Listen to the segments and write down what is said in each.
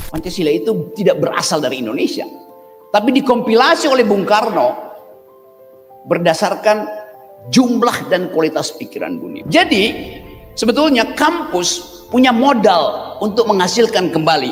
Pancasila itu tidak berasal dari Indonesia, tapi dikompilasi oleh Bung Karno berdasarkan jumlah dan kualitas pikiran dunia. Jadi sebetulnya kampus punya modal untuk menghasilkan kembali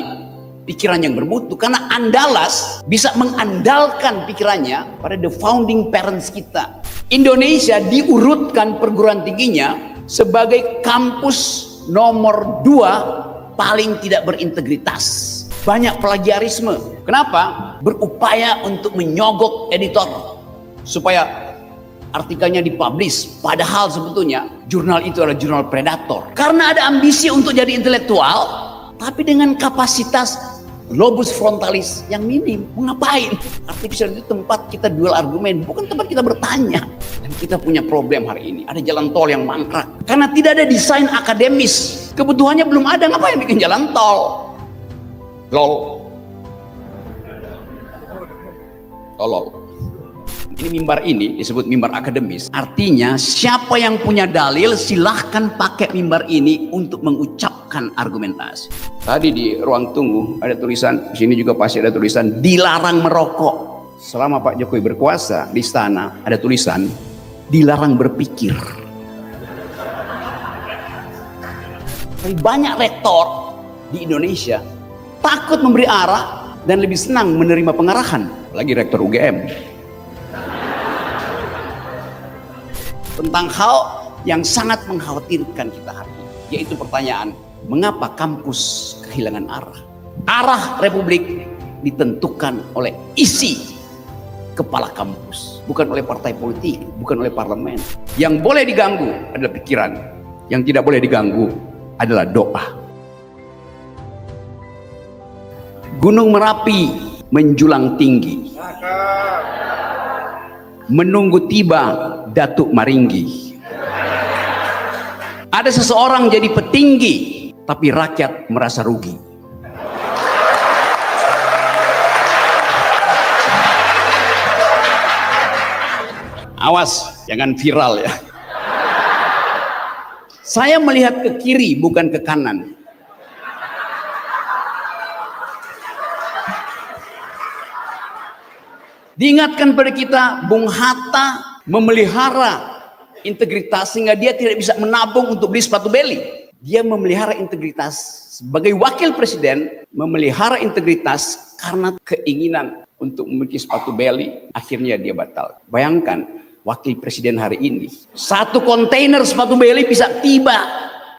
pikiran yang bermutu, karena Andalas bisa mengandalkan pikirannya pada the founding parents kita. Indonesia diurutkan perguruan tingginya sebagai kampus nomor 2 paling tidak berintegritas. Banyak plagiarisme. Kenapa? Berupaya untuk menyogok editor supaya artikelnya dipublish, padahal sebetulnya jurnal itu adalah jurnal predator. Karena ada ambisi untuk jadi intelektual, tapi dengan kapasitas lobus frontalis yang minim. Mengapain? Artificial itu tempat kita duel argumen, bukan tempat kita bertanya. Dan kita punya problem hari ini. Ada jalan tol yang mangkrak karena tidak ada desain akademis. Kebutuhannya belum ada, ngapain bikin jalan tol? Lol. Tolol. Ini mimbar ini disebut mimbar akademis. Artinya siapa yang punya dalil silahkan pakai mimbar ini untuk mengucapkan argumentasi. Tadi di ruang tunggu ada tulisan, di sini juga pasti ada tulisan dilarang merokok. Selama Pak Jokowi berkuasa di istana ada tulisan dilarang berpikir. Tapi banyak rektor di Indonesia takut memberi arah dan lebih senang menerima pengarahan, lagi rektor UGM. Tentang hal yang sangat mengkhawatirkan kita hari ini, yaitu pertanyaan, mengapa kampus kehilangan arah? Arah Republik ditentukan oleh isi kepala kampus, bukan oleh partai politik, bukan oleh parlemen. Yang boleh diganggu adalah pikiran, yang tidak boleh diganggu adalah doa. Gunung Merapi menjulang tinggi, menunggu tiba Datuk Maringgi. Ada seseorang jadi petinggi, tapi rakyat merasa rugi. Awas, jangan viral ya. Saya melihat ke kiri bukan ke kanan. Diingatkan pada kita, Bung Hatta memelihara integritas sehingga dia tidak bisa menabung untuk beli sepatu beli. Dia memelihara integritas sebagai wakil presiden, memelihara integritas karena keinginan untuk memiliki sepatu beli, akhirnya dia batal. Bayangkan wakil presiden hari ini, 1 kontainer sepatu beli bisa tiba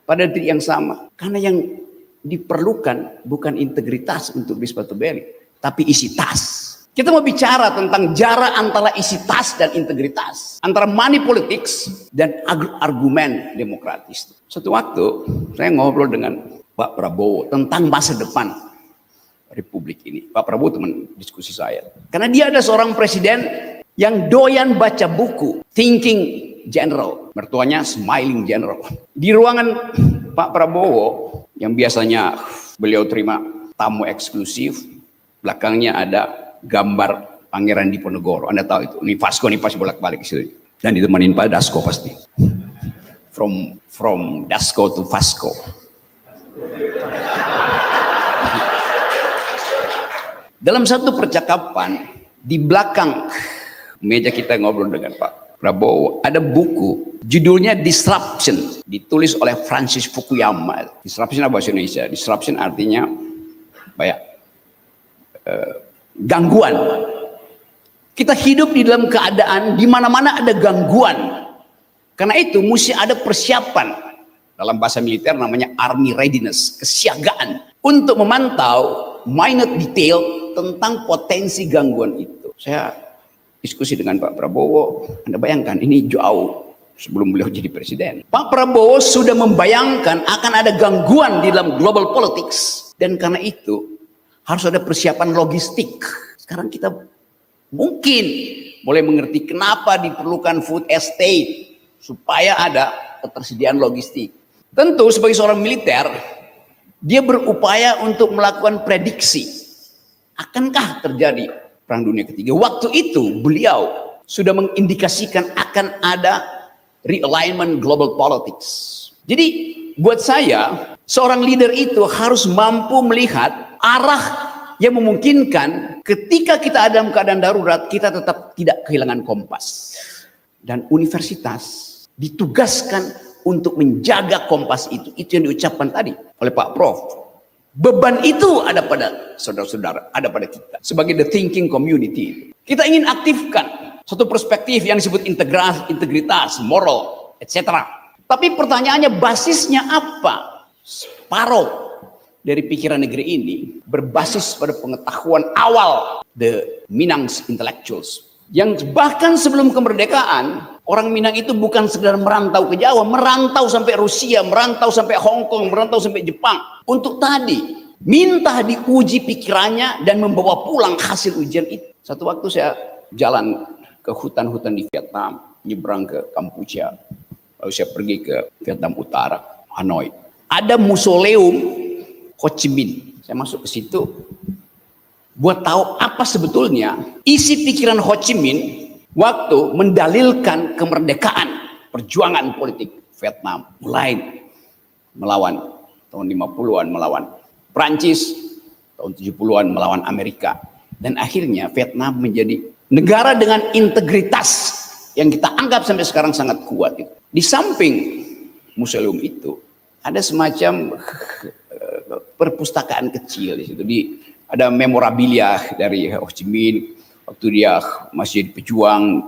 pada detik yang sama. Karena yang diperlukan bukan integritas untuk beli sepatu beli, tapi isi tas. Kita mau bicara tentang jarak antara isi tas dan integritas, antara money politics dan argumen demokratis. Suatu waktu saya ngobrol dengan Pak Prabowo tentang masa depan Republik ini. Pak Prabowo teman diskusi saya, karena dia ada seorang presiden yang doyan baca buku Thinking General, mertuanya Smiling General. Di ruangan Pak Prabowo yang biasanya beliau terima tamu eksklusif, belakangnya ada gambar Pangeran Diponegoro. Anda tahu itu. Ini Vasco nih pasti bolak-balik ke sini. Dan ditemanin Pak Dasko pasti. From Dasko to Vasco. Dalam satu percakapan di belakang meja kita ngobrol dengan Pak Prabowo, ada buku judulnya Disruption, ditulis oleh Francis Fukuyama. Disruption apa bahasa Indonesia? Disruption artinya gangguan. Kita hidup di dalam keadaan di mana-mana ada gangguan. Karena itu mesti ada persiapan. Dalam bahasa militer namanya army readiness, kesiagaan untuk memantau minute detail tentang potensi gangguan itu. Saya diskusi dengan Pak Prabowo, Anda bayangkan ini jauh sebelum beliau jadi presiden. Pak Prabowo sudah membayangkan akan ada gangguan di dalam global politics, dan karena itu harus ada persiapan logistik. Sekarang kita mungkin mulai mengerti kenapa diperlukan food estate, supaya ada ketersediaan logistik. Tentu sebagai seorang militer, dia berupaya untuk melakukan prediksi. Akankah terjadi Perang Dunia Ketiga? Waktu itu beliau sudah mengindikasikan akan ada realignment global politics. Jadi buat saya, seorang leader itu harus mampu melihat arah yang memungkinkan ketika kita ada dalam keadaan darurat, kita tetap tidak kehilangan kompas. Dan universitas ditugaskan untuk menjaga kompas itu. Itu yang diucapkan tadi oleh Pak Prof. Beban itu ada pada saudara-saudara, ada pada kita. Sebagai the thinking community. Kita ingin aktifkan satu perspektif yang disebut integritas, moral, etc. Tapi pertanyaannya basisnya apa? Separuh dari pikiran negeri ini berbasis pada pengetahuan awal the Minang's intellectuals. Yang bahkan sebelum kemerdekaan, orang Minang itu bukan sekedar merantau ke Jawa, merantau sampai Rusia, merantau sampai Hong Kong, merantau sampai Jepang. Untuk tadi, minta diuji pikirannya dan membawa pulang hasil ujian itu. Satu waktu saya jalan ke hutan-hutan di Vietnam, nyebrang ke Kampuchea. Lalu saya pergi ke Vietnam Utara, Hanoi. Ada mausoleum Ho Chi Minh. Saya masuk ke situ buat tahu apa sebetulnya isi pikiran Ho Chi Minh waktu mendalilkan kemerdekaan perjuangan politik Vietnam, mulai melawan tahun 50-an melawan Prancis, tahun 70-an melawan Amerika, dan akhirnya Vietnam menjadi negara dengan integritas yang kita anggap sampai sekarang sangat kuat. Di samping museum itu ada semacam perpustakaan kecil di situ. Ada memorabilia dari Ho Chi Minh waktu dia masih pejuang,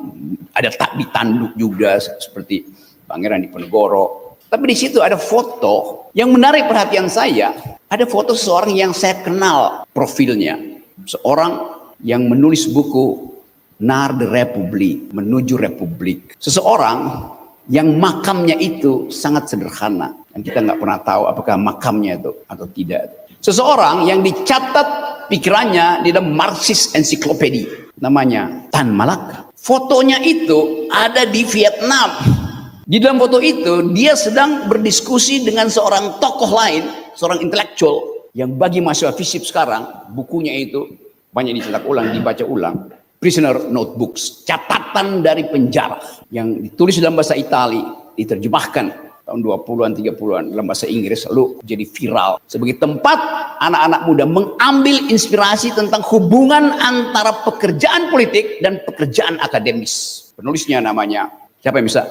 ada ditanduk juga seperti Pangeran Diponegoro. Tapi di situ ada foto yang menarik perhatian saya. Ada foto seseorang yang saya kenal profilnya, seorang yang menulis buku Nar the Republic, menuju Republik. Seseorang yang makamnya itu sangat sederhana, dan kita nggak pernah tahu apakah makamnya itu atau tidak. Seseorang yang dicatat pikirannya di dalam Marxist Encyclopedia, namanya Tan Malaka. Fotonya itu ada di Vietnam. Di dalam foto itu dia sedang berdiskusi dengan seorang tokoh lain, seorang intelektual yang bagi mahasiswa FISIP sekarang bukunya itu banyak dicetak ulang, dibaca ulang. Prisoner Notebooks, catatan dari penjara yang ditulis dalam bahasa Itali, diterjemahkan tahun 20-an, 30-an dalam bahasa Inggris, lalu jadi viral sebagai tempat anak-anak muda mengambil inspirasi tentang hubungan antara pekerjaan politik dan pekerjaan akademis. Penulisnya namanya, siapa yang bisa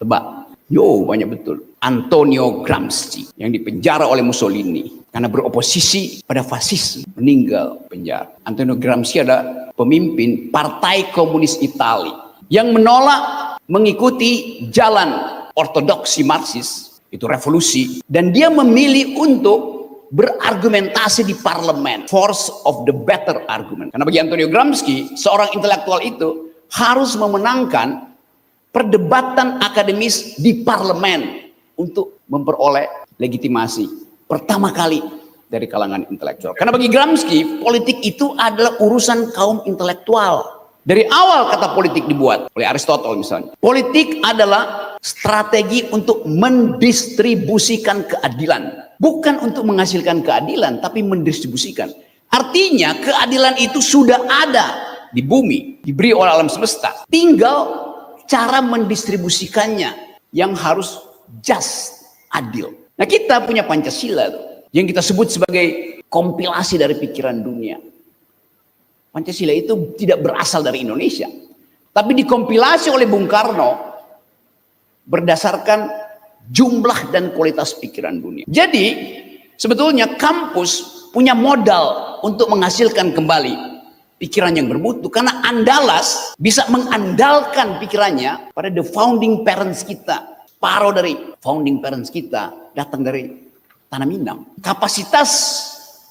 tebak? Yo, banyak betul. Antonio Gramsci yang dipenjara oleh Mussolini karena beroposisi pada fasis, meninggal penjara. Antonio Gramsci ada pemimpin Partai Komunis Italia yang menolak mengikuti jalan ortodoksi Marxis, itu revolusi, dan dia memilih untuk berargumentasi di parlemen, force of the better argument. Karena bagi Antonio Gramsci, seorang intelektual itu harus memenangkan perdebatan akademis di parlemen untuk memperoleh legitimasi pertama kali dari kalangan intelektual. Karena bagi Gramsci, politik itu adalah urusan kaum intelektual. Dari awal kata politik dibuat oleh Aristotle misalnya. Politik adalah strategi untuk mendistribusikan keadilan. Bukan untuk menghasilkan keadilan, tapi mendistribusikan. Artinya keadilan itu sudah ada di bumi, diberi oleh alam semesta. Tinggal cara mendistribusikannya yang harus just, adil. Nah, kita punya Pancasila yang kita sebut sebagai kompilasi dari pikiran dunia. Pancasila itu tidak berasal dari Indonesia, tapi dikompilasi oleh Bung Karno berdasarkan jumlah dan kualitas pikiran dunia. Jadi sebetulnya kampus punya modal untuk menghasilkan kembali pikiran yang bermutu, karena Andalas bisa mengandalkan pikirannya pada the founding parents kita. Paruh dari founding parents kita datang dari tanah Minang. Kapasitas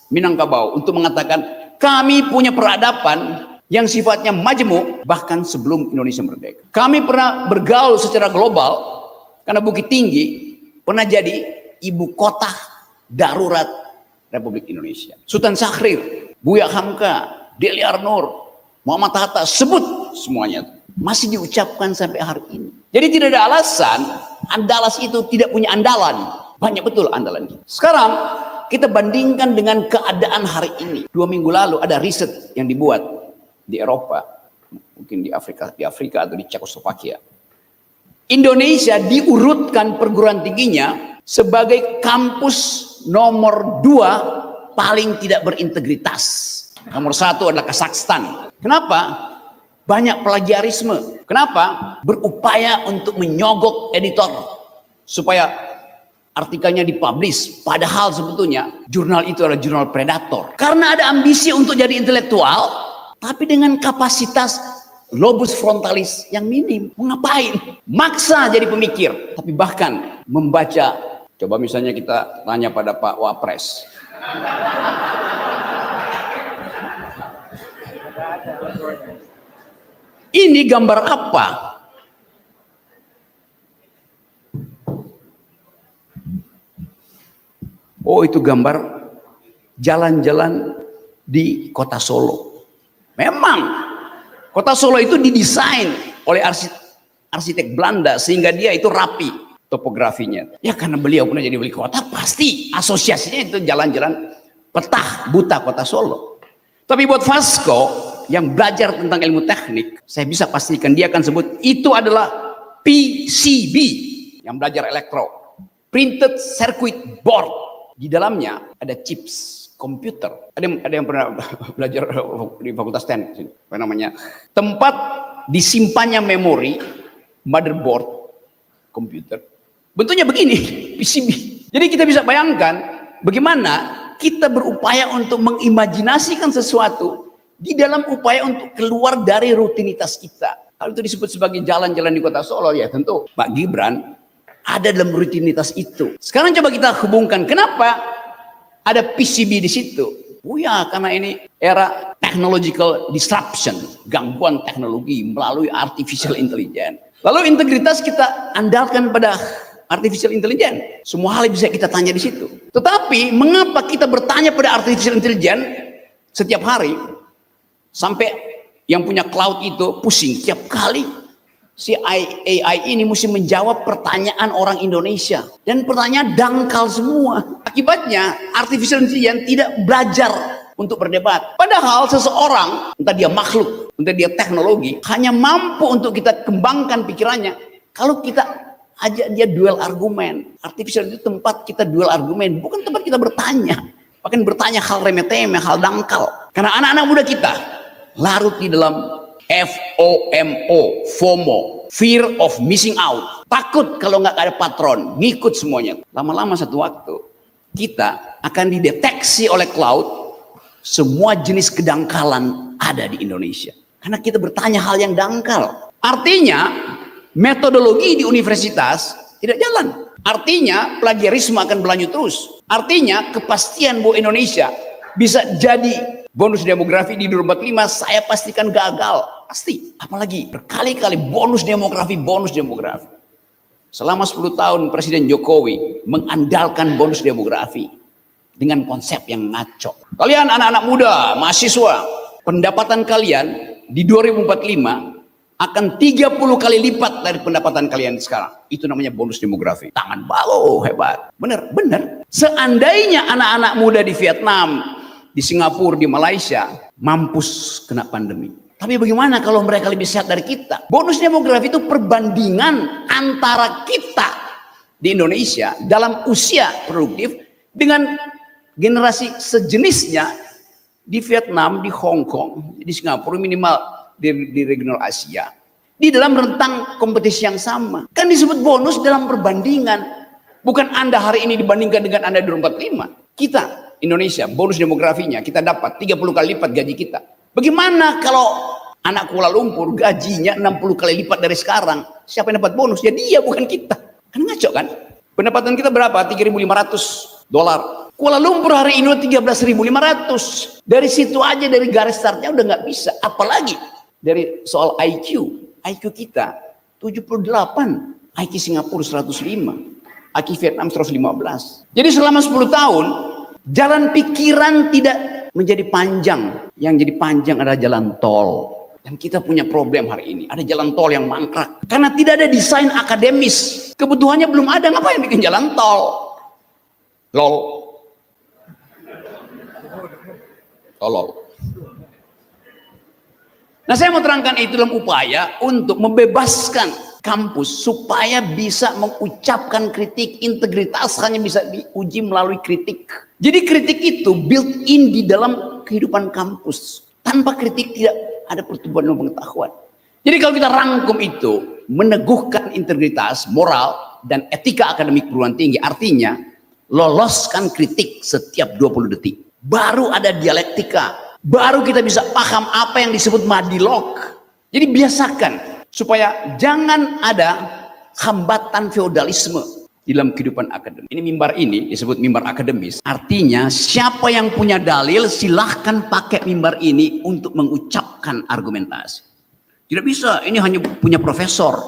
Minangkabau untuk mengatakan kami punya peradaban yang sifatnya majemuk bahkan sebelum Indonesia merdeka. Kami pernah bergaul secara global karena Bukit Tinggi pernah jadi ibu kota darurat Republik Indonesia. Sultan Syahrir, Buya Hamka, Deli Arnur, Muhammad Hatta, sebut semuanya. Masih diucapkan sampai hari ini. Jadi tidak ada alasan Andalas itu tidak punya andalan. Banyak betul andalan kita. Sekarang kita bandingkan dengan keadaan hari ini. 2 minggu lalu ada riset yang dibuat di Eropa, mungkin di Afrika atau di Cekoslovakia. Indonesia diurutkan perguruan tingginya sebagai kampus nomor 2 paling tidak berintegritas. Nomor satu adalah Kazakhstan. Kenapa? Banyak plagiarisme. Kenapa? Berupaya untuk menyogok editor supaya artikelnya dipublish. Padahal sebetulnya jurnal itu adalah jurnal predator. Karena ada ambisi untuk jadi intelektual, tapi dengan kapasitas lobus frontalis yang minim. Ngapain? Maksa jadi pemikir. Tapi bahkan membaca. Coba misalnya kita tanya pada Pak Wapres. Ini gambar apa? Oh, itu gambar jalan-jalan di kota Solo. Memang kota Solo itu didesain oleh arsitek Belanda sehingga dia itu rapi topografinya. Ya karena beliau pernah jadi wali kota, pasti asosiasinya itu jalan-jalan petah buta kota Solo. Tapi buat Vasco yang belajar tentang ilmu teknik, saya bisa pastikan dia akan sebut itu adalah PCB, yang belajar elektro, printed circuit board. Di dalamnya ada chips komputer. Ada yang pernah belajar di Fakultas Teknik, apa namanya? Tempat disimpannya memori, motherboard, komputer. Bentuknya begini, PCB. Jadi kita bisa bayangkan bagaimana kita berupaya untuk mengimajinasikan sesuatu di dalam upaya untuk keluar dari rutinitas kita. Kalau itu disebut sebagai jalan-jalan di kota Solo, ya tentu Pak Gibran ada dalam rutinitas itu. Sekarang coba kita hubungkan, kenapa ada PCB di situ? Oh ya, karena ini era technological disruption, gangguan teknologi melalui artificial intelligence. Lalu integritas kita andalkan pada artificial intelligence. Semua hal bisa kita tanya di situ. Tetapi mengapa kita bertanya pada artificial intelligence setiap hari? Sampai yang punya cloud itu pusing tiap kali si AI ini mesti menjawab pertanyaan orang Indonesia, dan pertanyaan dangkal semua. Akibatnya artificial intelligence tidak belajar untuk berdebat. Padahal seseorang, entah dia makhluk, entah dia teknologi, hanya mampu untuk kita kembangkan pikirannya kalau kita ajak dia duel argumen. Artificial itu tempat kita duel argumen, bukan tempat kita bertanya. Bahkan bertanya hal remeh-temeh, hal dangkal. Karena anak-anak muda kita larut di dalam FOMO, fear of missing out. Takut kalau nggak ada patron, ngikut semuanya. Lama-lama satu waktu kita akan dideteksi oleh cloud, semua jenis kedangkalan ada di Indonesia. Karena kita bertanya hal yang dangkal. Artinya metodologi di universitas tidak jalan. Artinya plagiarisme akan berlanjut terus. Artinya kepastian bahwa Indonesia bisa jadi bonus demografi di 2045 saya pastikan gagal. Pasti. Apalagi berkali-kali bonus demografi. Selama 10 tahun Presiden Jokowi mengandalkan bonus demografi dengan konsep yang ngaco. Kalian anak-anak muda, mahasiswa, pendapatan kalian di 2045 akan 30 kali lipat dari pendapatan kalian sekarang. Itu namanya bonus demografi. Tangan balo, hebat. Bener. Seandainya anak-anak muda di Vietnam, di Singapura, di Malaysia mampus kena pandemi. Tapi bagaimana kalau mereka lebih sehat dari kita? Bonus demografi itu perbandingan antara kita di Indonesia dalam usia produktif dengan generasi sejenisnya di Vietnam, di Hong Kong, di Singapura, minimal di regional Asia. Di dalam rentang kompetisi yang sama. Kan disebut bonus dalam perbandingan. Bukan Anda hari ini dibandingkan dengan Anda di 2045. Kita Indonesia, bonus demografinya kita dapat 30 kali lipat gaji kita. Bagaimana kalau anak Kuala Lumpur gajinya 60 kali lipat dari sekarang? Siapa yang dapat bonus? Ya dia, bukan kita. Kan ngaco kan? Pendapatan kita berapa? 3.500 dolar. Kuala Lumpur hari ini 13.500. Dari situ aja, dari garis startnya udah nggak bisa. Apalagi dari soal IQ. IQ kita 78. IQ Singapura 105. IQ Vietnam 115. Jadi selama 10 tahun jalan pikiran tidak menjadi panjang. Yang jadi panjang adalah jalan tol. Dan kita punya problem hari ini. Ada jalan tol yang mangkrak. Karena tidak ada desain akademis. Kebutuhannya belum ada. Ngapain bikin jalan tol? Lol. Tolol. Nah, saya mau terangkan itu dalam upaya untuk membebaskan. kampus supaya bisa mengucapkan kritik. Integritas hanya bisa diuji melalui kritik. Jadi kritik itu built in di dalam kehidupan kampus. Tanpa kritik tidak ada pertumbuhan pengetahuan. Jadi kalau kita rangkum itu, meneguhkan integritas, moral, dan etika akademik perguruan tinggi, artinya loloskan kritik setiap 20 detik. Baru ada dialektika, baru kita bisa paham apa yang disebut madilog. Jadi biasakan supaya jangan ada hambatan feodalisme di dalam kehidupan akademik. Ini mimbar ini disebut mimbar akademis. Artinya siapa yang punya dalil silahkan pakai mimbar ini untuk mengucapkan argumentasi. Tidak bisa, ini hanya punya profesor,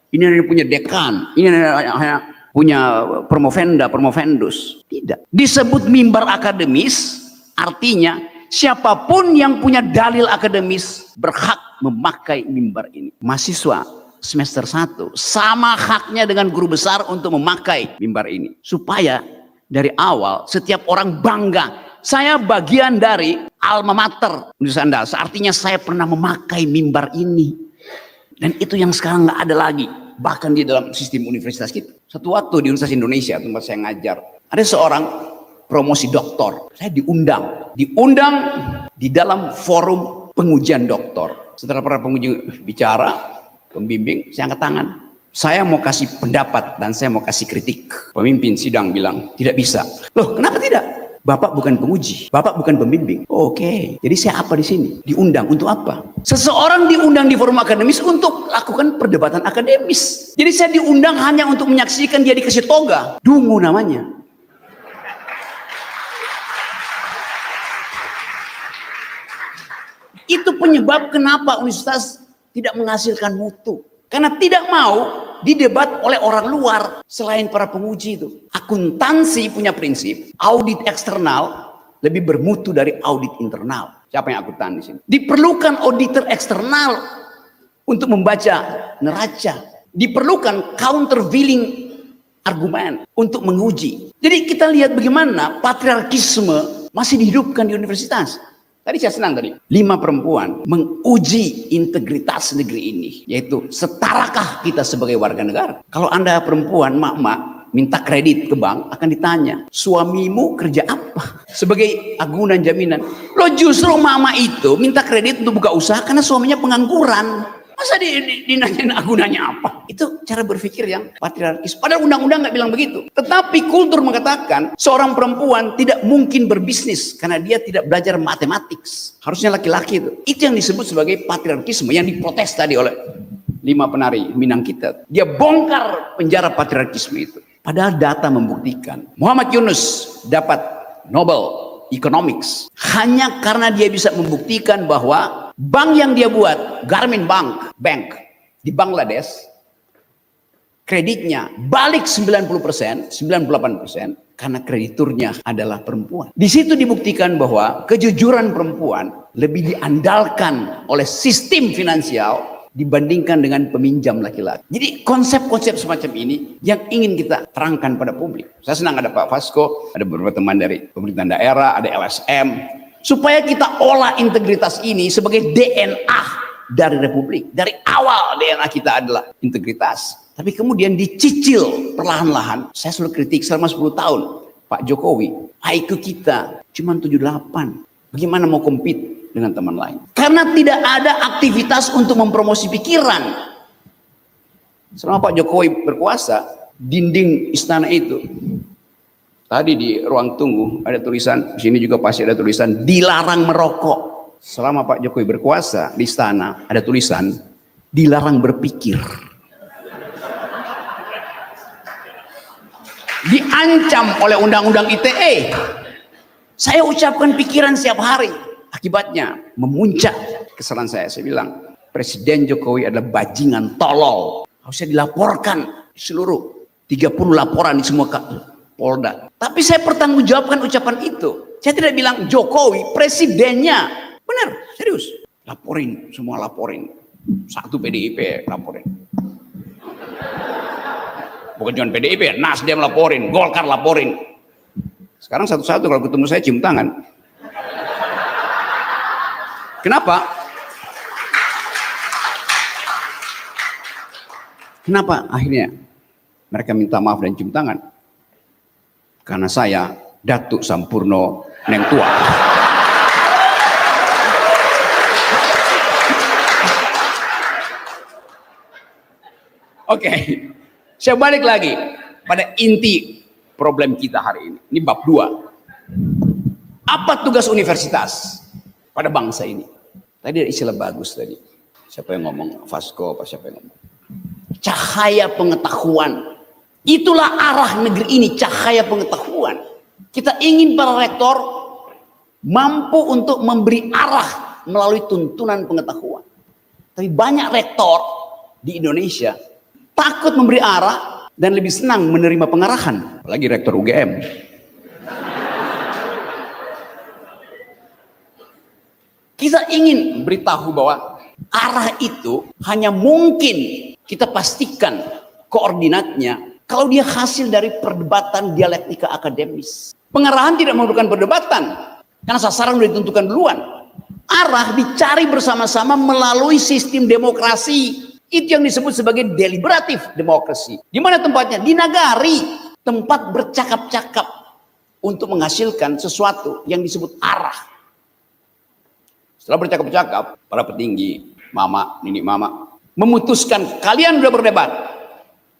ini hanya punya dekan, ini hanya punya promovendus. Tidak. Disebut mimbar akademis, artinya siapapun yang punya dalil akademis berhak memakai mimbar ini. Mahasiswa semester 1 sama haknya dengan guru besar untuk memakai mimbar ini. Supaya dari awal setiap orang bangga. Saya bagian dari alma mater Universitas Andalas. Artinya saya pernah memakai mimbar ini. Dan itu yang sekarang nggak ada lagi. Bahkan di dalam sistem universitas kita. Satu waktu di Universitas Indonesia tempat saya ngajar. Ada seorang promosi doktor. Saya diundang. Diundang di dalam forum pengujian doktor. Setelah para penguji bicara, pembimbing, saya angkat tangan. Saya mau kasih pendapat dan saya mau kasih kritik. Pemimpin sidang bilang, tidak bisa. Loh, kenapa tidak? Bapak bukan penguji, Bapak bukan pembimbing. Oke, jadi saya apa di sini? Diundang untuk apa? Seseorang diundang di forum akademis untuk lakukan perdebatan akademis. Jadi saya diundang hanya untuk menyaksikan dia dikasih toga. Dungu namanya. Itu penyebab kenapa universitas tidak menghasilkan mutu. Karena tidak mau didebat oleh orang luar selain para penguji itu. Akuntansi punya prinsip, audit eksternal lebih bermutu dari audit internal. Siapa yang akuntan di sini? Diperlukan auditor eksternal untuk membaca neraca. Diperlukan countervailing argumen untuk menguji. Jadi kita lihat bagaimana patriarkisme masih dihidupkan di universitas. Tadi saya senang tadi, 5 perempuan menguji integritas negeri ini, yaitu setarakah kita sebagai warga negara. Kalau Anda perempuan, mak-mak, minta kredit ke bank, akan ditanya, suamimu kerja apa? Sebagai agunan jaminan. Loh justru mama itu minta kredit untuk buka usaha karena suaminya pengangguran. Masa dinanyain agunannya apa? Itu cara berpikir yang patriarkis. Padahal undang-undang nggak bilang begitu. Tetapi kultur mengatakan seorang perempuan tidak mungkin berbisnis karena dia tidak belajar matematik. Harusnya laki-laki itu. Itu yang disebut sebagai patriarkisme yang diprotes tadi oleh 5 penari Minang kita. Dia bongkar penjara patriarkisme itu. Padahal data membuktikan Muhammad Yunus dapat Nobel Economics hanya karena dia bisa membuktikan bahwa bank yang dia buat, Garmin Bank di Bangladesh, kreditnya balik 90%, 98% karena krediturnya adalah perempuan. Di situ dibuktikan bahwa kejujuran perempuan lebih diandalkan oleh sistem finansial dibandingkan dengan peminjam laki-laki. Jadi konsep-konsep semacam ini yang ingin kita terangkan pada publik. Saya senang ada Pak Vasco, ada beberapa teman dari pemerintahan daerah, ada LSM, supaya kita olah integritas ini sebagai DNA dari Republik. Dari awal DNA kita adalah integritas. Tapi kemudian dicicil perlahan-lahan. Saya selalu kritik selama 10 tahun Pak Jokowi, IQ kita cuma 78. Bagaimana mau compete dengan teman lain? Karena tidak ada aktivitas untuk mempromosi pikiran. Selama Pak Jokowi berkuasa, dinding istana itu, tadi di ruang tunggu ada tulisan, di sini juga pasti ada tulisan dilarang merokok. Selama Pak Jokowi berkuasa di istana ada tulisan dilarang berpikir. Diancam oleh undang-undang ITE. Saya ucapkan pikiran setiap hari. Akibatnya memuncak kesalahan saya. Saya bilang Presiden Jokowi adalah bajingan tolol. Harusnya dilaporkan seluruh 30 laporan di semua Polda. Tapi saya pertanggungjawabkan ucapan itu. Saya tidak bilang Jokowi, presidennya. Benar, serius. Laporin, semua laporin. Satu PDIP laporin. Bukan cuma PDIP, Nasdem laporin, Golkar laporin. Sekarang satu-satu kalau ketemu saya cium tangan. Kenapa? Kenapa akhirnya mereka minta maaf dan cium tangan? Karena saya Datuk Sampurno Neng Tua. Oke, saya balik lagi pada inti problem kita hari ini. Ini bab 2. Apa tugas universitas pada bangsa ini? Tadi ada istilah bagus tadi. Siapa yang ngomong? Vasco apa siapa yang ngomong? Cahaya pengetahuan. Itulah arah negeri ini, cahaya pengetahuan. Kita ingin para rektor mampu untuk memberi arah melalui tuntunan pengetahuan. Tapi banyak rektor di Indonesia takut memberi arah dan lebih senang menerima pengarahan. Apalagi rektor UGM. Kita ingin beritahu bahwa arah itu hanya mungkin kita pastikan koordinatnya kalau dia hasil dari perdebatan dialektika akademis. Pengarahan tidak memerlukan perdebatan karena sasaran sudah ditentukan duluan. Arah dicari bersama-sama melalui sistem demokrasi. Itu yang disebut sebagai deliberatif demokrasi. Di mana tempatnya? Di nagari, tempat bercakap-cakap untuk menghasilkan sesuatu yang disebut arah. Setelah bercakap-cakap, para petinggi, mama, nini mama, memutuskan kalian sudah berdebat.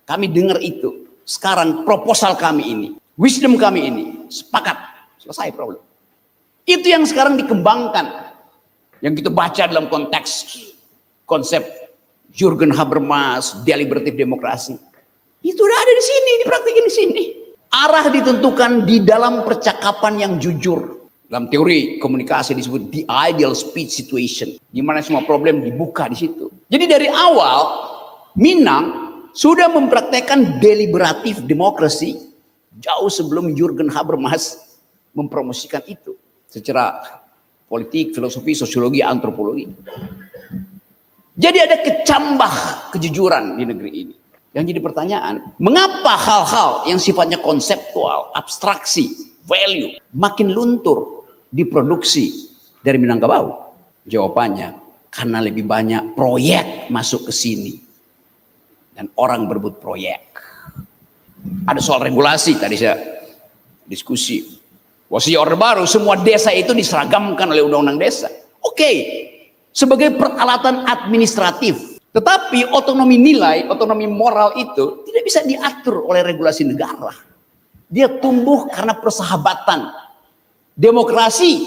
Kami dengar itu. Sekarang proposal kami ini, wisdom kami ini, sepakat, selesai problem. Itu yang sekarang dikembangkan. Yang kita baca dalam konteks konsep Jürgen Habermas, deliberatif demokrasi. Itu udah ada di sini, dipraktikin di sini. Arah ditentukan di dalam percakapan yang jujur. Dalam teori komunikasi disebut the ideal speech situation, di mana semua problem dibuka di situ. Jadi dari awal Minang sudah mempraktekkan deliberatif demokrasi jauh sebelum Jürgen Habermas mempromosikan itu secara politik, filosofi, sosiologi, antropologi. Jadi ada kecambah kejujuran di negeri ini. Yang jadi pertanyaan, mengapa hal-hal yang sifatnya konseptual, abstraksi, value makin luntur diproduksi dari Minangkabau? Jawabannya, karena lebih banyak proyek masuk ke sini. Dan orang berebut proyek. Ada soal regulasi, tadi saya diskusi. Wasi Orde Baru, semua desa itu diseragamkan oleh undang-undang desa. Oke, sebagai peralatan administratif. Tetapi otonomi nilai, otonomi moral itu tidak bisa diatur oleh regulasi negara. Dia tumbuh karena persahabatan. Demokrasi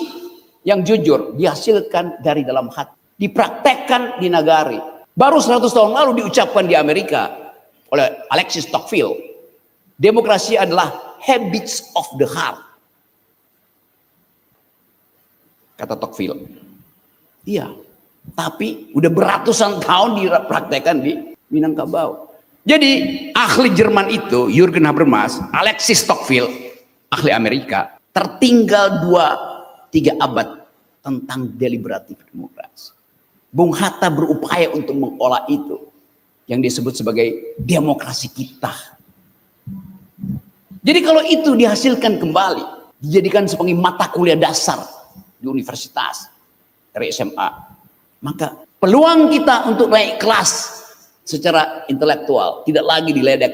yang jujur dihasilkan dari dalam hati. Dipraktekkan di nagari. Baru 100 tahun lalu diucapkan di Amerika oleh Alexis Tocqueville. Demokrasi adalah habits of the heart. Kata Tocqueville. Iya. Tapi udah beratusan tahun dipraktekkan di Minangkabau. Jadi ahli Jerman itu, Jürgen Habermas, Alexis Tocqueville, ahli Amerika, tertinggal 2-3 abad tentang deliberatif demokrasi. Bung Hatta berupaya untuk mengolah itu yang disebut sebagai demokrasi kita. Jadi kalau itu dihasilkan kembali, dijadikan sebagai mata kuliah dasar di universitas, dari SMA, maka peluang kita untuk naik kelas secara intelektual tidak lagi diledek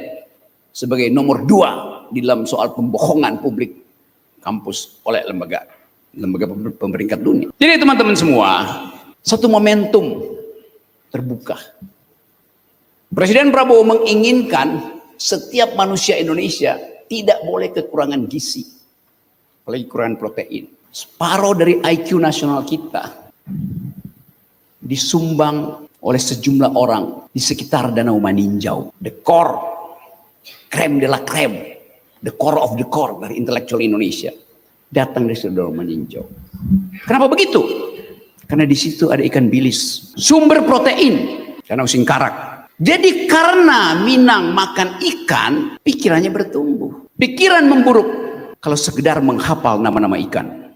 sebagai nomor 2 di dalam soal pembohongan publik kampus oleh lembaga pemeringkat dunia. Jadi teman-teman semua, satu momentum terbuka. Presiden Prabowo menginginkan setiap manusia Indonesia tidak boleh kekurangan gizi, apalagi kekurangan protein. Separuh dari IQ nasional kita disumbang oleh sejumlah orang di sekitar Danau Maninjau. The core, creme de la creme, the core of the core dari intelektual Indonesia datang dari Danau Maninjau. Kenapa begitu? Karena di situ ada ikan bilis, sumber protein, danau Singkarak. Jadi karena Minang makan ikan, pikirannya bertumbuh. Pikiran memburuk kalau sekedar menghafal nama-nama ikan.